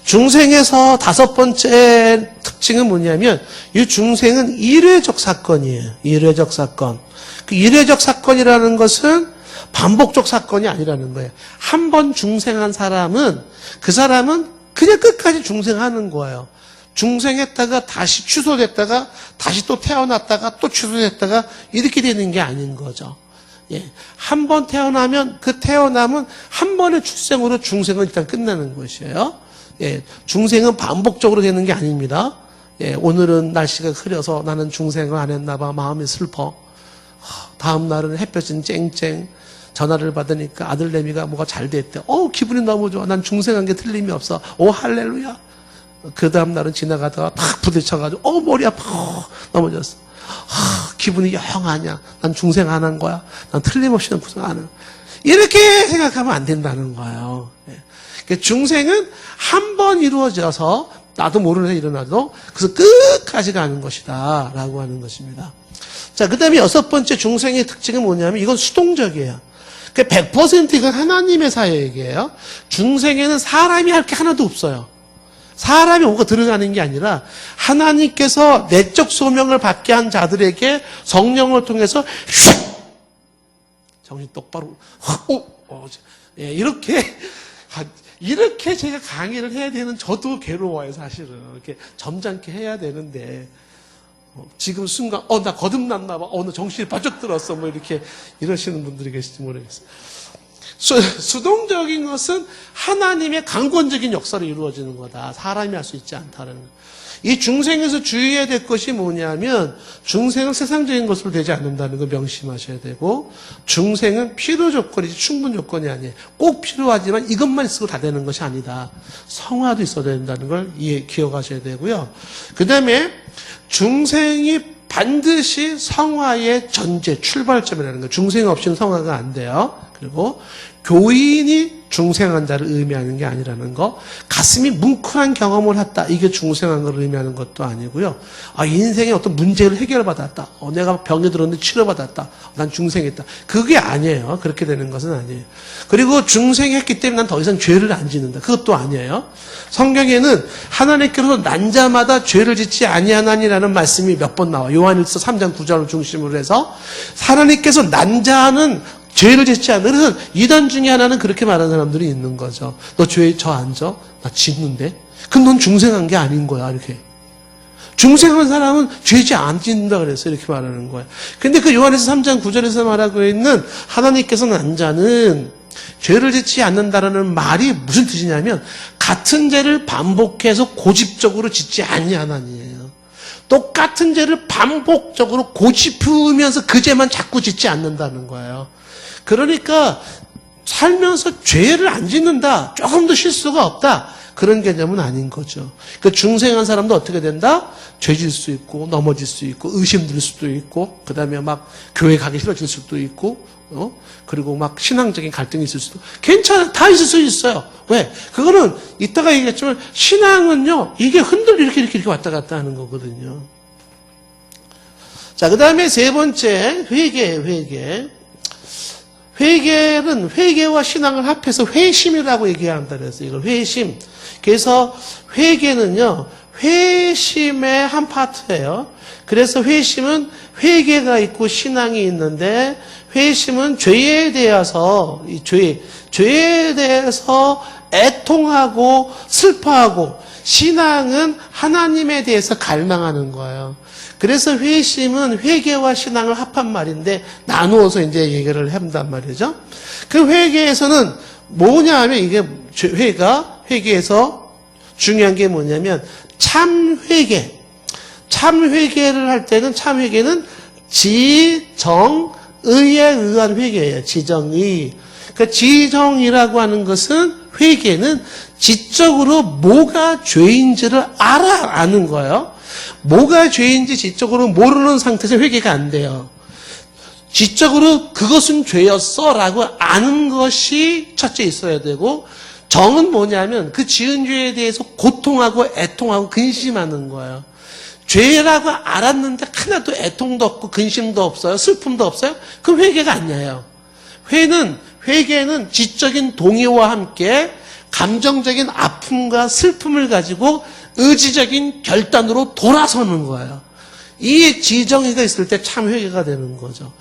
중생에서 다섯 번째 특징은 뭐냐면 이 중생은 일회적 사건이에요. 일회적 사건. 그 일회적 사건이라는 것은 반복적 사건이 아니라는 거예요. 한 번 중생한 사람은 그 사람은 그냥 끝까지 중생하는 거예요. 중생했다가 다시 취소됐다가 다시 또 태어났다가 또 취소됐다가 이렇게 되는 게 아닌 거죠. 예, 한 번 태어나면 그 태어남은 한 번의 출생으로 중생은 일단 끝나는 것이에요. 예, 중생은 반복적으로 되는 게 아닙니다. 예, 오늘은 날씨가 흐려서 나는 중생을 안 했나 봐. 마음이 슬퍼. 다음 날은 햇볕은 쨍쨍. 전화를 받으니까 아들내미가 뭐가 잘 됐대. 기분이 너무 좋아. 난 중생한 게 틀림이 없어. 오, 할렐루야. 그 다음 날은 지나가다가 탁 부딪혀가지고 머리 아파. 넘어졌어. 기분이 영하냐. 난 중생 안 한 거야. 난 틀림없이 구성 안 한. 이렇게 생각하면 안 된다는 거예요. 예. 중생은 한 번 이루어져서 나도 모르는 애 일어나도 그래서 끝까지 가는 것이다 라고 하는 것입니다. 자, 그 다음에 여섯 번째 중생의 특징은 뭐냐면 이건 수동적이에요. 100% 이건 하나님의 사역이에요. 중생에는 사람이 할 게 하나도 없어요. 사람이 오고 들어가는 게 아니라 하나님께서 내적 소명을 받게 한 자들에게 성령을 통해서 정신 똑바로 예, 이렇게 제가 강의를 해야 되는 저도 괴로워요. 사실은 이렇게 점잖게 해야 되는데 지금 순간 나 거듭났나 봐. 나 정신이 바짝 들었어. 뭐 이렇게 이러시는 분들이 계실지 모르겠어요. 수동적인 것은 하나님의 강권적인 역사로 이루어지는 거다. 사람이 할 수 있지 않다는 거. 이 중생에서 주의해야 될 것이 뭐냐면 중생은 세상적인 것으로 되지 않는다는 거 명심하셔야 되고 중생은 필요 조건이지 충분 조건이 아니에요. 꼭 필요하지만 이것만 있어도 다 되는 것이 아니다. 성화도 있어야 된다는 걸 기억하셔야 되고요. 그 다음에 중생이 반드시 성화의 전제, 출발점이라는 거예요. 중생 없이는 성화가 안 돼요. 그리고 교인이 중생한 자를 의미하는 게 아니라는 거. 가슴이 뭉클한 경험을 했다. 이게 중생한 걸 의미하는 것도 아니고요. 인생에 어떤 문제를 해결받았다. 내가 병에 들었는데 치료받았다. 난 중생했다. 그게 아니에요. 그렇게 되는 것은 아니에요. 그리고 중생했기 때문에 난 더 이상 죄를 안 짓는다. 그것도 아니에요. 성경에는 하나님께서 난 자마다 죄를 짓지 아니하나니라는 말씀이 몇 번 나와요. 요한일서 3장 9절을 중심으로 해서 하나님께서 난 자는 죄를 짓지 않는. 그래서 이단 중에 하나는 그렇게 말하는 사람들이 있는 거죠. 너 죄에 저 앉아? 나 짓는데? 그럼 넌 중생한 게 아닌 거야, 이렇게. 중생한 사람은 죄지 안 짓는다 그랬어요. 이렇게 말하는 거야. 근데 그 요한에서 3장 9절에서 말하고 있는 하나님께서 난 자는 죄를 짓지 않는다라는 말이 무슨 뜻이냐면 같은 죄를 반복해서 고집적으로 짓지 않냐는 똑같은 죄를 반복적으로 고집으면서 그 죄만 자꾸 짓지 않는다는 거예요. 그러니까 살면서 죄를 안 짓는다, 조금도 실수가 없다, 그런 개념은 아닌 거죠. 그러니까 중생한 사람도 어떻게 된다? 죄질 수 있고 넘어질 수 있고 의심될 수도 있고 그 다음에 막 교회 가기 싫어질 수도 있고 그리고 막 신앙적인 갈등이 있을 수도 괜찮아, 다 있을 수 있어요. 왜? 그거는 이따가 얘기했지만 신앙은요 이게 이렇게 왔다 갔다 하는 거거든요. 자, 그 다음에 세 번째 회개. 회개는 회개와 신앙을 합해서 회심이라고 얘기한다 그랬어요. 이걸 회심. 그래서 회개는요 회심의 한 파트예요. 그래서 회심은 회개가 있고 신앙이 있는데 회심은 죄에 대해서 죄에 대해서 애통하고 슬퍼하고 신앙은 하나님에 대해서 갈망하는 거예요. 그래서 회심은 회개와 신앙을 합한 말인데 나누어서 이제 얘기를 한단 말이죠. 그 회개에서는 뭐냐 하면 이게 회개에서 중요한 게 뭐냐면 참회개. 참회개를 할 때는 참회개는 지정의에 의한 회개예요. 지정의. 그러니까 지정이라고 하는 것은 회개는 지적으로 뭐가 죄인지를 아는 거예요. 뭐가 죄인지 지적으로 모르는 상태에서 회개가 안 돼요. 지적으로 그것은 죄였어 라고 아는 것이 첫째 있어야 되고, 정은 뭐냐면 그 지은 죄에 대해서 고통하고 애통하고 근심하는 거예요. 죄라고 알았는데 하나도 애통도 없고 근심도 없어요. 슬픔도 없어요. 그럼 회개가 아니에요. 회개는 지적인 동의와 함께 감정적인 아픔과 슬픔을 가지고 의지적인 결단으로 돌아서는 거예요. 이 지정의가 있을 때 참 회개가 되는 거죠.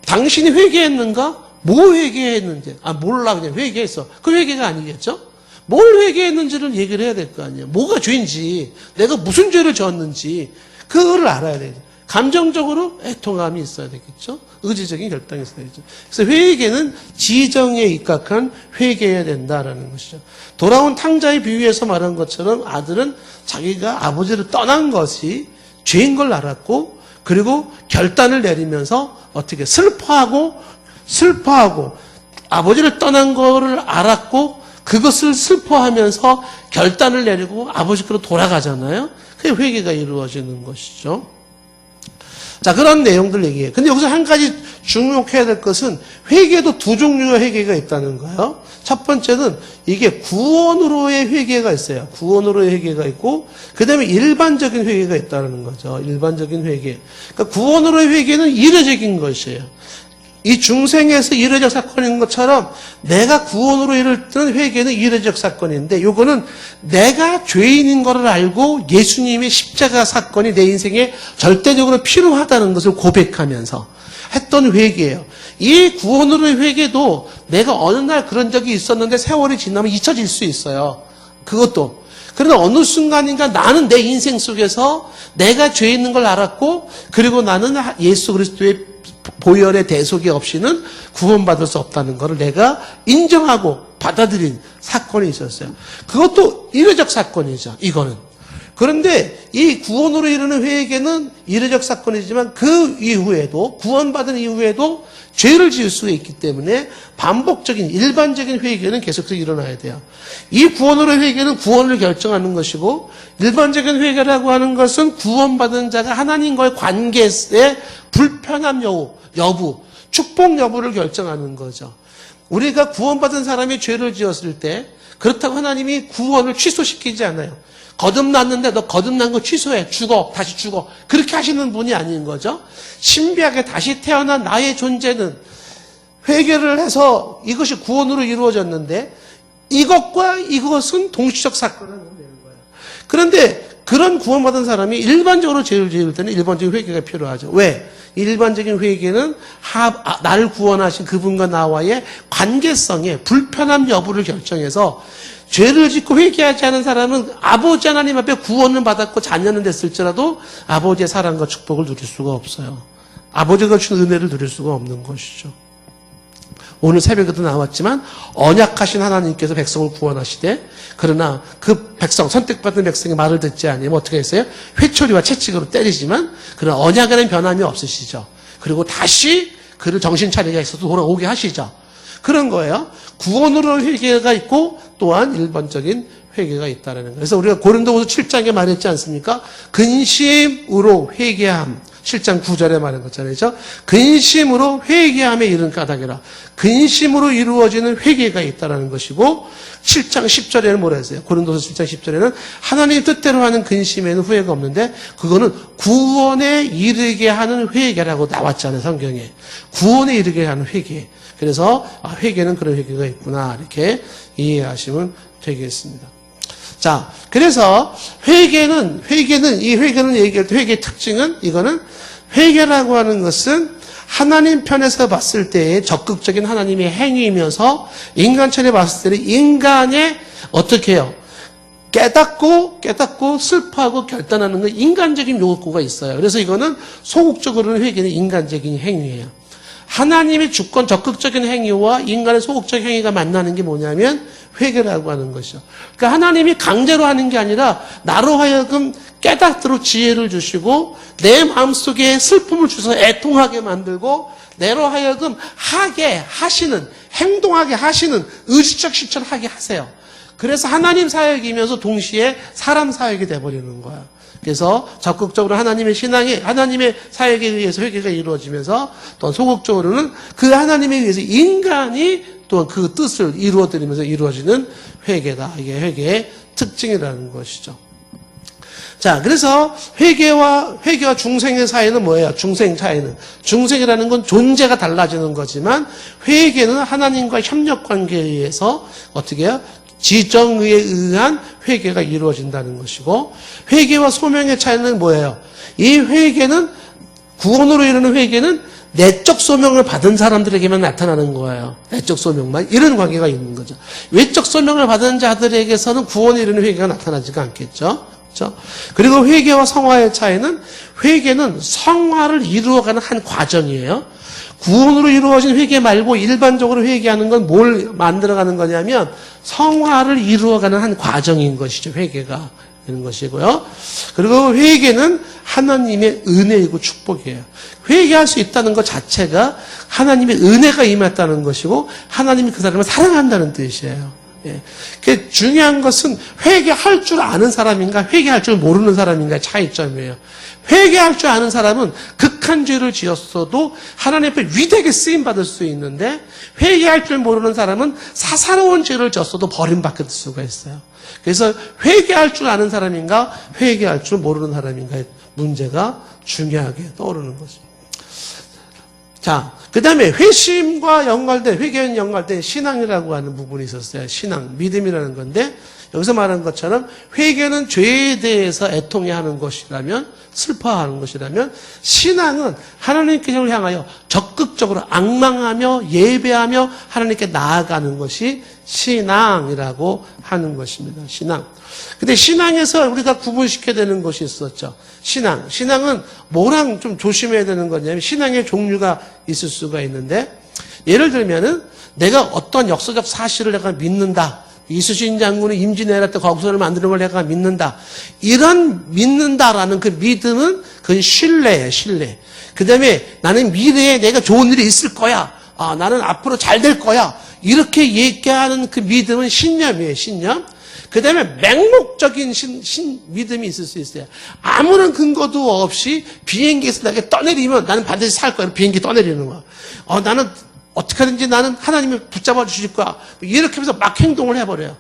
당신이 회개했는가? 뭐 회개했는지. 몰라, 그냥 회개했어. 그 회개가 아니겠죠? 뭘 회개했는지를 얘기를 해야 될 거 아니에요. 뭐가 죄인지, 내가 무슨 죄를 지었는지 그거를 알아야 되죠. 감정적으로 애통함이 있어야 되겠죠. 의지적인 결단이 있어야죠. 그래서 회개는 지정에 입각한 회개해야 된다라는 것이죠. 돌아온 탕자의 비유에서 말한 것처럼 아들은 자기가 아버지를 떠난 것이 죄인 걸 알았고, 그리고 결단을 내리면서 어떻게 슬퍼하고 아버지를 떠난 거를 알았고 그것을 슬퍼하면서 결단을 내리고 아버지께로 돌아가잖아요. 그게 회개가 이루어지는 것이죠. 자, 그런 내용들 얘기해요. 근데 여기서 한 가지 주목해야 될 것은 회개도 두 종류의 회개가 있다는 거예요. 첫 번째는 이게 구원으로의 회개가 있어요. 구원으로의 회개가 있고, 그 다음에 일반적인 회개가 있다는 거죠. 일반적인 회개. 그러니까 구원으로의 회개는 이례적인 것이에요. 이 중생에서 이례적 사건인 것처럼 내가 구원으로 이를 때는 회개는 이례적 사건인데, 요거는 내가 죄인인 것을 알고 예수님의 십자가 사건이 내 인생에 절대적으로 필요하다는 것을 고백하면서 했던 회개예요. 이 구원으로의 회개도 내가 어느 날 그런 적이 있었는데 세월이 지나면 잊혀질 수 있어요. 그것도. 그러나 어느 순간인가 나는 내 인생 속에서 내가 죄 있는 걸 알았고, 그리고 나는 예수 그리스도의 보혈의 대속이 없이는 구원받을 수 없다는 것을 내가 인정하고 받아들인 사건이 있었어요. 그것도 이례적 사건이죠, 이거는. 그런데 이 구원으로 이르는 회개는 이례적 사건이지만 그 이후에도, 구원받은 이후에도 죄를 지을 수 있기 때문에 반복적인 일반적인 회개는 계속해서 일어나야 돼요. 이 구원으로의 회개는 구원을 결정하는 것이고, 일반적인 회개라고 하는 것은 구원받은 자가 하나님과의 관계의 불편함 여부, 축복 여부를 결정하는 거죠. 우리가 구원받은 사람이 죄를 지었을 때 그렇다고 하나님이 구원을 취소시키지 않아요. 거듭났는데 너 거듭난 거 취소해. 다시 죽어. 그렇게 하시는 분이 아닌 거죠. 신비하게 다시 태어난 나의 존재는 회개를 해서 이것이 구원으로 이루어졌는데, 이것과 이것은 동시적 사건을 내는 거예요. 그런데 그런 구원받은 사람이 일반적으로 죄를 지을 때는 일반적인 회개가 필요하죠. 왜? 일반적인 회개는 나를 구원하신 그분과 나와의 관계성에 불편함 여부를 결정해서 죄를 짓고 회개하지 않은 사람은 아버지 하나님 앞에 구원을 받았고 자녀는 됐을지라도 아버지의 사랑과 축복을 누릴 수가 없어요. 아버지가 주신 은혜를 누릴 수가 없는 것이죠. 오늘 새벽에도 나왔지만 언약하신 하나님께서 백성을 구원하시되 그러나 그 백성, 선택받은 백성이 말을 듣지 않으면 어떻게 했어요? 회초리와 채찍으로 때리지만 그런 언약에는 변함이 없으시죠. 그리고 다시 그를 정신 차리게 있어서 돌아오게 하시죠. 그런 거예요. 구원으로 회개가 있고 또한 일반적인 회개가 있다는 거예요. 그래서 우리가 고린도후서 7장에 말했지 않습니까? 근심으로 회개함. 7장 9절에 말한 것처럼 근심으로 회개함에 이른 까닭이라. 근심으로 이루어지는 회개가 있다는 것이고 7장 10절에는 뭐라 했어요? 고린도서 7장 10절에는 하나님 뜻대로 하는 근심에는 후회가 없는데 그거는 구원에 이르게 하는 회개라고 나왔잖아요. 성경에. 구원에 이르게 하는 회개. 그래서 회개는 그런 회개가 있구나 이렇게 이해하시면 되겠습니다. 자, 그래서 회개는 얘기할 때 회개의 특징은 이거는 회개라고 하는 것은 하나님 편에서 봤을 때의 적극적인 하나님의 행위이면서 인간천에 봤을 때는 인간의 어떻게 해요? 깨닫고 슬퍼하고 결단하는 건 인간적인 욕구가 있어요. 그래서 이거는 소극적으로는 회개는 인간적인 행위예요. 하나님의 주권 적극적인 행위와 인간의 소극적인 행위가 만나는 게 뭐냐면 회개라고 하는 것이죠. 그러니까 하나님이 강제로 하는 게 아니라 나로 하여금 깨닫도록 지혜를 주시고 내 마음속에 슬픔을 주셔서 애통하게 만들고 내로 하여금 행동하게 하시는 의지적 실천을 하게 하세요. 그래서 하나님 사역이면서 동시에 사람 사역이 돼버리는 거야. 그래서 적극적으로 하나님의 사역에 의해서 회개가 이루어지면서 또 소극적으로는 그 하나님에 의해서 인간이 또 그 뜻을 이루어드리면서 이루어지는 회개다. 이게 회개의 특징이라는 것이죠. 자, 그래서 회개와 중생의 사이는 뭐예요? 중생 차이는. 중생이라는 건 존재가 달라지는 거지만 회개는 하나님과 협력 관계에 의해서 어떻게 해요? 지정에 의한 회개가 이루어진다는 것이고 회개와 소명의 차이는 뭐예요? 이 회개는 구원으로 이르는 회개는 내적 소명을 받은 사람들에게만 나타나는 거예요. 내적 소명만 이런 관계가 있는 거죠. 외적 소명을 받은 자들에게서는 구원에 이르는 회개가 나타나지가 않겠죠. 그렇죠? 그리고 회개와 성화의 차이는 회개는 성화를 이루어가는 한 과정이에요. 구원으로 이루어진 회개 말고 일반적으로 회개하는 건 뭘 만들어가는 거냐면 성화를 이루어가는 한 과정인 것이죠. 회개가 되는 것이고요. 그리고 회개는 하나님의 은혜이고 축복이에요. 회개할 수 있다는 것 자체가 하나님의 은혜가 임했다는 것이고 하나님이 그 사람을 사랑한다는 뜻이에요. 예. 그 중요한 것은 회개할 줄 아는 사람인가 회개할 줄 모르는 사람인가의 차이점이에요. 회개할 줄 아는 사람은 극한 죄를 지었어도 하나님 앞에 위대하게 쓰임받을 수 있는데 회개할 줄 모르는 사람은 사사로운 죄를 졌어도 버림받을 수가 있어요. 그래서 회개할 줄 아는 사람인가 회개할 줄 모르는 사람인가의 문제가 중요하게 떠오르는 거죠. 자, 그 다음에 회개와 연관된 신앙이라고 하는 부분이 있었어요. 신앙, 믿음이라는 건데 여기서 말한 것처럼 회개는 죄에 대해서 애통해하는 것이라면 슬퍼하는 것이라면 신앙은 하나님께를 향하여 적극적으로 앙망하며 예배하며 하나님께 나아가는 것이 신앙이라고 하는 것입니다. 신앙. 근데 신앙에서 우리가 구분시켜야 되는 것이 있었죠. 신앙은 뭐랑 좀 조심해야 되는 거냐면 신앙의 종류가 있을 수가 있는데 예를 들면은 내가 어떤 역사적 사실을 내가 믿는다. 이순신 장군은 임진왜란 때 거국선을 만드는 걸 내가 믿는다. 이런 믿는다라는 그 믿음은 그건 신뢰예요, 신뢰. 그 다음에 나는 미래에 내가 좋은 일이 있을 거야. 나는 앞으로 잘 될 거야. 이렇게 얘기하는 그 믿음은 신념이에요, 신념. 그 다음에 맹목적인 믿음이 있을 수 있어요. 아무런 근거도 없이 비행기에서 나게 떠내리면 나는 반드시 살 거야. 비행기 떠내리는 거야. 나는 어떻게든지 나는 하나님이 붙잡아 주실 거야. 이렇게 하면서 막 행동을 해버려요.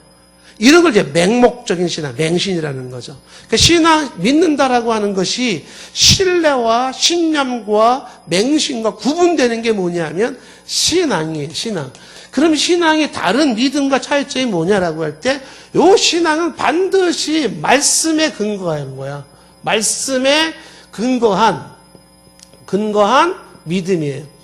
이런 걸 이제 맹목적인 신앙, 맹신이라는 거죠. 그러니까 신앙, 믿는다라고 하는 것이 신뢰와 신념과 맹신과 구분되는 게 뭐냐면 신앙이에요, 신앙. 그럼 신앙의 다른 믿음과 차이점이 뭐냐라고 할 때, 요 신앙은 반드시 말씀에 근거한 거야. 말씀에 근거한 믿음이에요.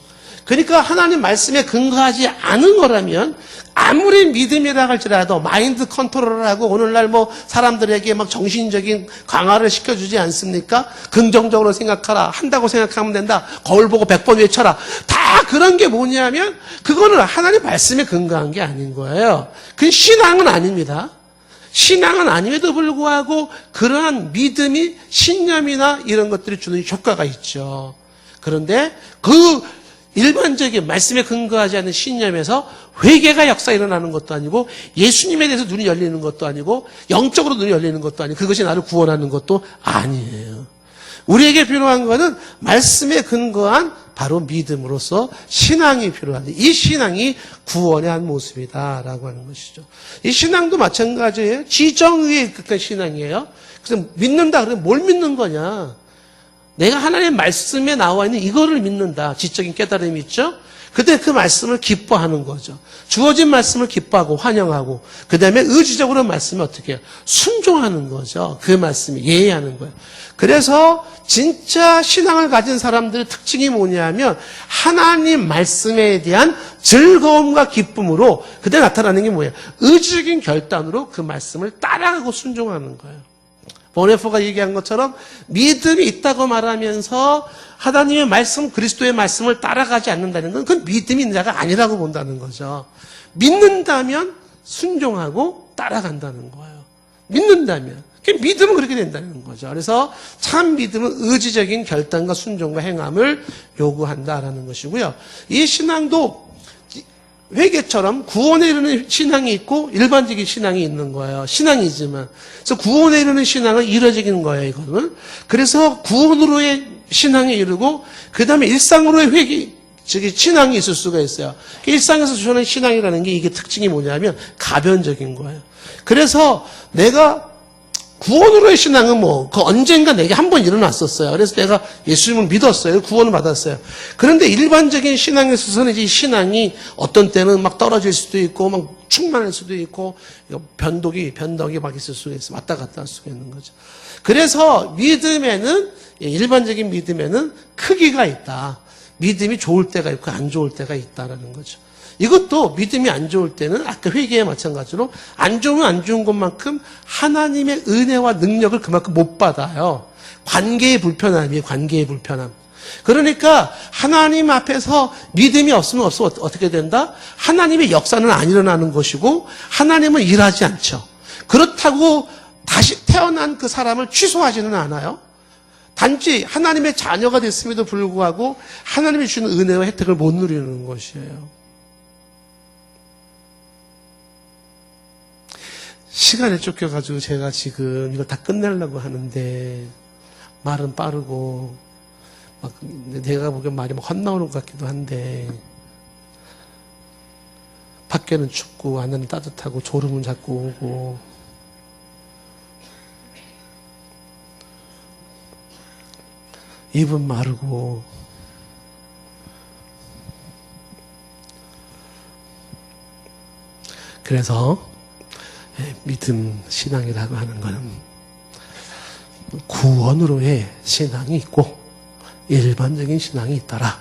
그러니까 하나님 말씀에 근거하지 않은 거라면 아무리 믿음이라 할지라도 마인드 컨트롤을 하고 오늘날 뭐 사람들에게 막 정신적인 강화를 시켜주지 않습니까? 긍정적으로 생각하라. 한다고 생각하면 된다. 거울 보고 100번 외쳐라. 다 그런 게 뭐냐면 그거는 하나님 말씀에 근거한 게 아닌 거예요. 그건 신앙은 아닙니다. 신앙은 아님에도 불구하고 그러한 믿음이 신념이나 이런 것들이 주는 효과가 있죠. 그런데 그 일반적인 말씀에 근거하지 않는 신념에서 회개가 역사 일어나는 것도 아니고 예수님에 대해서 눈이 열리는 것도 아니고 영적으로 눈이 열리는 것도 아니고 그것이 나를 구원하는 것도 아니에요. 우리에게 필요한 것은 말씀에 근거한 바로 믿음으로서 신앙이 필요한데 이 신앙이 구원의 한 모습이다라고 하는 것이죠. 이 신앙도 마찬가지예요. 지정의의 끝까지 신앙이에요. 그래서 믿는다 그러면 뭘 믿는 거냐? 내가 하나님의 말씀에 나와 있는 이거를 믿는다. 지적인 깨달음이 있죠. 그때 그 말씀을 기뻐하는 거죠. 주어진 말씀을 기뻐하고 환영하고 그 다음에 의지적으로 말씀을 어떻게 해요? 순종하는 거죠. 그 말씀에 예의하는 거예요. 그래서 진짜 신앙을 가진 사람들의 특징이 뭐냐면 하나님 말씀에 대한 즐거움과 기쁨으로 그때 나타나는 게 뭐예요? 의지적인 결단으로 그 말씀을 따라가고 순종하는 거예요. 보네포가 얘기한 것처럼 믿음이 있다고 말하면서 하나님의 말씀, 그리스도의 말씀을 따라가지 않는다는 건 그건 믿음이 있는 자가 아니라고 본다는 거죠. 믿는다면 순종하고 따라간다는 거예요. 믿는다면. 믿음은 그렇게 된다는 거죠. 그래서 참 믿음은 의지적인 결단과 순종과 행함을 요구한다라는 것이고요. 이 신앙도 회개처럼 구원에 이르는 신앙이 있고 일반적인 신앙이 있는 거예요. 신앙이지만. 그래서 구원에 이르는 신앙은 이뤄지는 거예요, 이거는. 그래서 구원으로의 신앙에 이르고, 그 다음에 일상으로의 신앙이 있을 수가 있어요. 일상에서 주는 신앙이라는 게 이게 특징이 뭐냐면 가변적인 거예요. 그래서 내가 구원으로의 신앙은 그 언젠가 내게 한 번 일어났었어요. 그래서 내가 예수님을 믿었어요. 구원을 받았어요. 그런데 일반적인 신앙에 있어서는 이 신앙이 어떤 때는 막 떨어질 수도 있고, 막 충만할 수도 있고, 변덕이 막 있을 수가 있어. 왔다 갔다 할 수가 있는 거죠. 그래서 일반적인 믿음에는 크기가 있다. 믿음이 좋을 때가 있고, 안 좋을 때가 있다라는 거죠. 이것도 믿음이 안 좋을 때는 아까 회개에 마찬가지로 안 좋으면 안 좋은 것만큼 하나님의 은혜와 능력을 그만큼 못 받아요. 관계의 불편함이에요. 관계의 불편함. 그러니까 하나님 앞에서 믿음이 없으면 어떻게 된다? 하나님의 역사는 안 일어나는 것이고 하나님은 일하지 않죠. 그렇다고 다시 태어난 그 사람을 취소하지는 않아요. 단지 하나님의 자녀가 됐음에도 불구하고 하나님이 주는 은혜와 혜택을 못 누리는 것이에요. 시간에 쫓겨가지고 제가 지금 이걸 다 끝내려고 하는데 말은 빠르고 막 내가 보기엔 말이 막 헛나오는 것 같기도 한데 밖에는 춥고 안에는 따뜻하고 졸음은 자꾸 오고 입은 마르고 그래서 믿음 신앙이라고 하는 것은 구원으로의 신앙이 있고 일반적인 신앙이 있더라.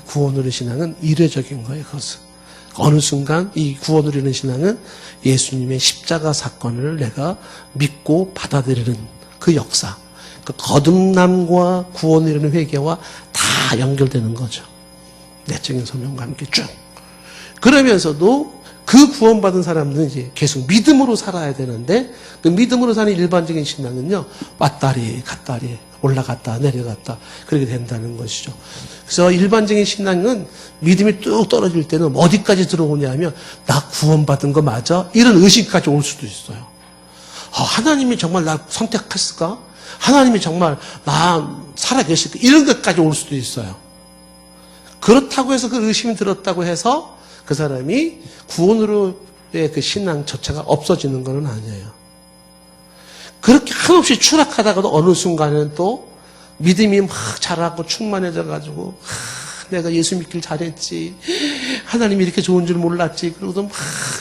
구원으로의 신앙은 이례적인 거예요. 그것은 어느 순간 이 구원으로 이르는 신앙은 예수님의 십자가 사건을 내가 믿고 받아들이는 그 역사, 그 거듭남과 구원으로 이르는 회개와 다 연결되는 거죠. 내적인 소명과 함께 쭉. 그러면서도 그 구원받은 사람들은 이제 계속 믿음으로 살아야 되는데 그 믿음으로 사는 일반적인 신앙은요 왔다리 갔다리 올라갔다 내려갔다 그렇게 된다는 것이죠. 그래서 일반적인 신앙은 믿음이 뚝 떨어질 때는 어디까지 들어오냐면 나 구원받은 거 맞아? 이런 의식까지 올 수도 있어요. 하나님이 정말 나 선택했을까? 하나님이 정말 나 살아계실까? 이런 것까지 올 수도 있어요. 그렇다고 해서 그 의심이 들었다고 해서 그 사람이 구원으로의 그 신앙 자체가 없어지는 건 아니에요. 그렇게 한없이 추락하다가도 어느 순간은 또 믿음이 막 자라고 충만해져가지고 내가 예수 믿길 잘했지. 하나님이 이렇게 좋은 줄 몰랐지. 그러고도 막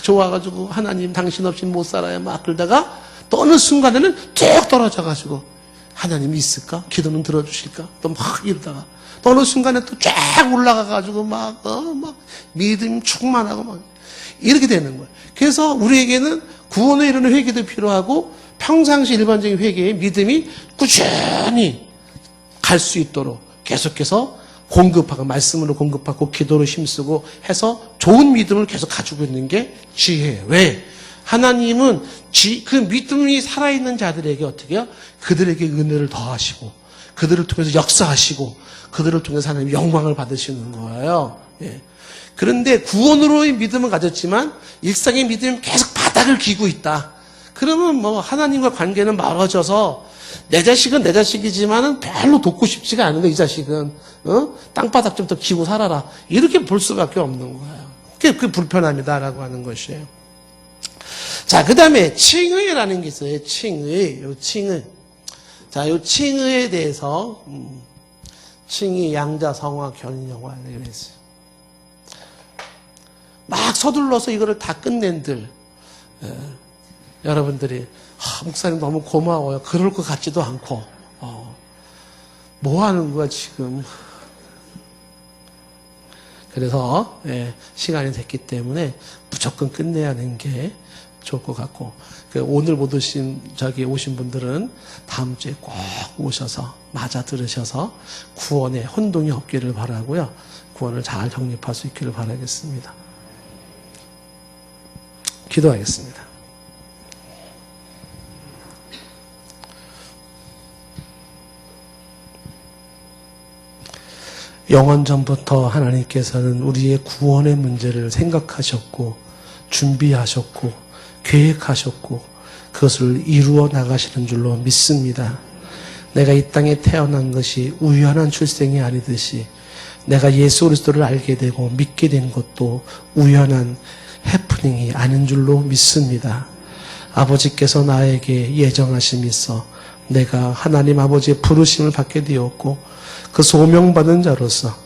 좋아가지고 하나님 당신 없이 못 살아요. 막 그러다가 또 어느 순간에는 쭉 떨어져가지고 하나님이 있을까? 기도는 들어주실까? 또 막 이러다가 또 어느 순간에 또 쫙 올라가가지고 막 믿음 충만하고 막 이렇게 되는 거예요. 그래서 우리에게는 구원에 이르는 회개도 필요하고 평상시 일반적인 회개에 믿음이 꾸준히 갈 수 있도록 계속해서 공급하고 말씀으로 공급하고 기도로 힘쓰고 해서 좋은 믿음을 계속 가지고 있는 게 지혜예요. 왜? 하나님은 그 믿음이 살아있는 자들에게 어떻게 해요? 그들에게 은혜를 더하시고 그들을 통해서 역사하시고 그들을 통해서 하나님 영광을 받으시는 거예요. 예. 그런데 구원으로의 믿음은 가졌지만 일상의 믿음이 계속 바닥을 기고 있다. 그러면 뭐 하나님과 관계는 멀어져서 내 자식은 내 자식이지만은 별로 돕고 싶지가 않은 거야. 이 자식은 땅바닥 좀 더 기고 살아라. 이렇게 볼 수밖에 없는 거예요. 그게 불편함이다라고 하는 것이에요. 자, 그 다음에 칭의라는 게 있어요. 칭의. 요 칭의. 자, 요 칭의에 대해서 칭의, 양자, 성화, 견인영화 이렇게 했어요. 막 서둘러서 이거를 다 끝낸들 여러분들이 목사님 너무 고마워요. 그럴 것 같지도 않고 뭐 하는 거야 지금. 그래서 시간이 됐기 때문에 무조건 끝내야 하는 게 좋을 것 같고 오늘 못 오신 오신 분들은 다음 주에 꼭 오셔서 맞아 들으셔서 구원에 혼동이 없기를 바라고요. 구원을 잘 정립할 수 있기를 바라겠습니다. 기도하겠습니다. 영원 전부터 하나님께서는 우리의 구원의 문제를 생각하셨고 준비하셨고 계획하셨고 그것을 이루어 나가시는 줄로 믿습니다. 내가 이 땅에 태어난 것이 우연한 출생이 아니듯이 내가 예수 그리스도를 알게 되고 믿게 된 것도 우연한 해프닝이 아닌 줄로 믿습니다. 아버지께서 나에게 예정하심이 있어 내가 하나님 아버지의 부르심을 받게 되었고 그 소명받은 자로서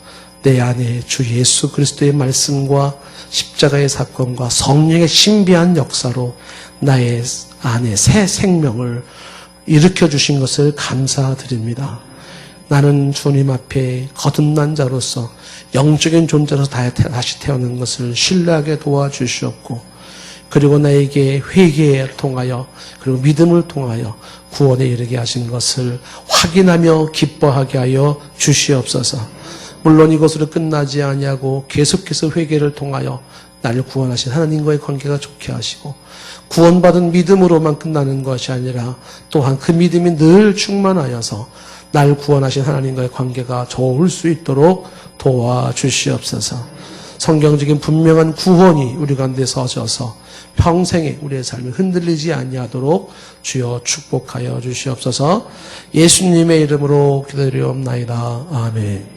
내 안에 주 예수 그리스도의 말씀과 십자가의 사건과 성령의 신비한 역사로 나의 안에 새 생명을 일으켜 주신 것을 감사드립니다. 나는 주님 앞에 거듭난 자로서 영적인 존재로서 다시 태어난 것을 신뢰하게 도와주시옵고 그리고 나에게 회개를 통하여 그리고 믿음을 통하여 구원에 이르게 하신 것을 확인하며 기뻐하게 하여 주시옵소서. 물론 이것으로 끝나지 아니하고 계속해서 회개를 통하여 나를 구원하신 하나님과의 관계가 좋게 하시고 구원받은 믿음으로만 끝나는 것이 아니라 또한 그 믿음이 늘 충만하여서 나를 구원하신 하나님과의 관계가 좋을 수 있도록 도와주시옵소서. 성경적인 분명한 구원이 우리 가운데 서져서 평생에 우리의 삶이 흔들리지 아니하도록 주여 축복하여 주시옵소서. 예수님의 이름으로 기도드리옵나이다. 아멘.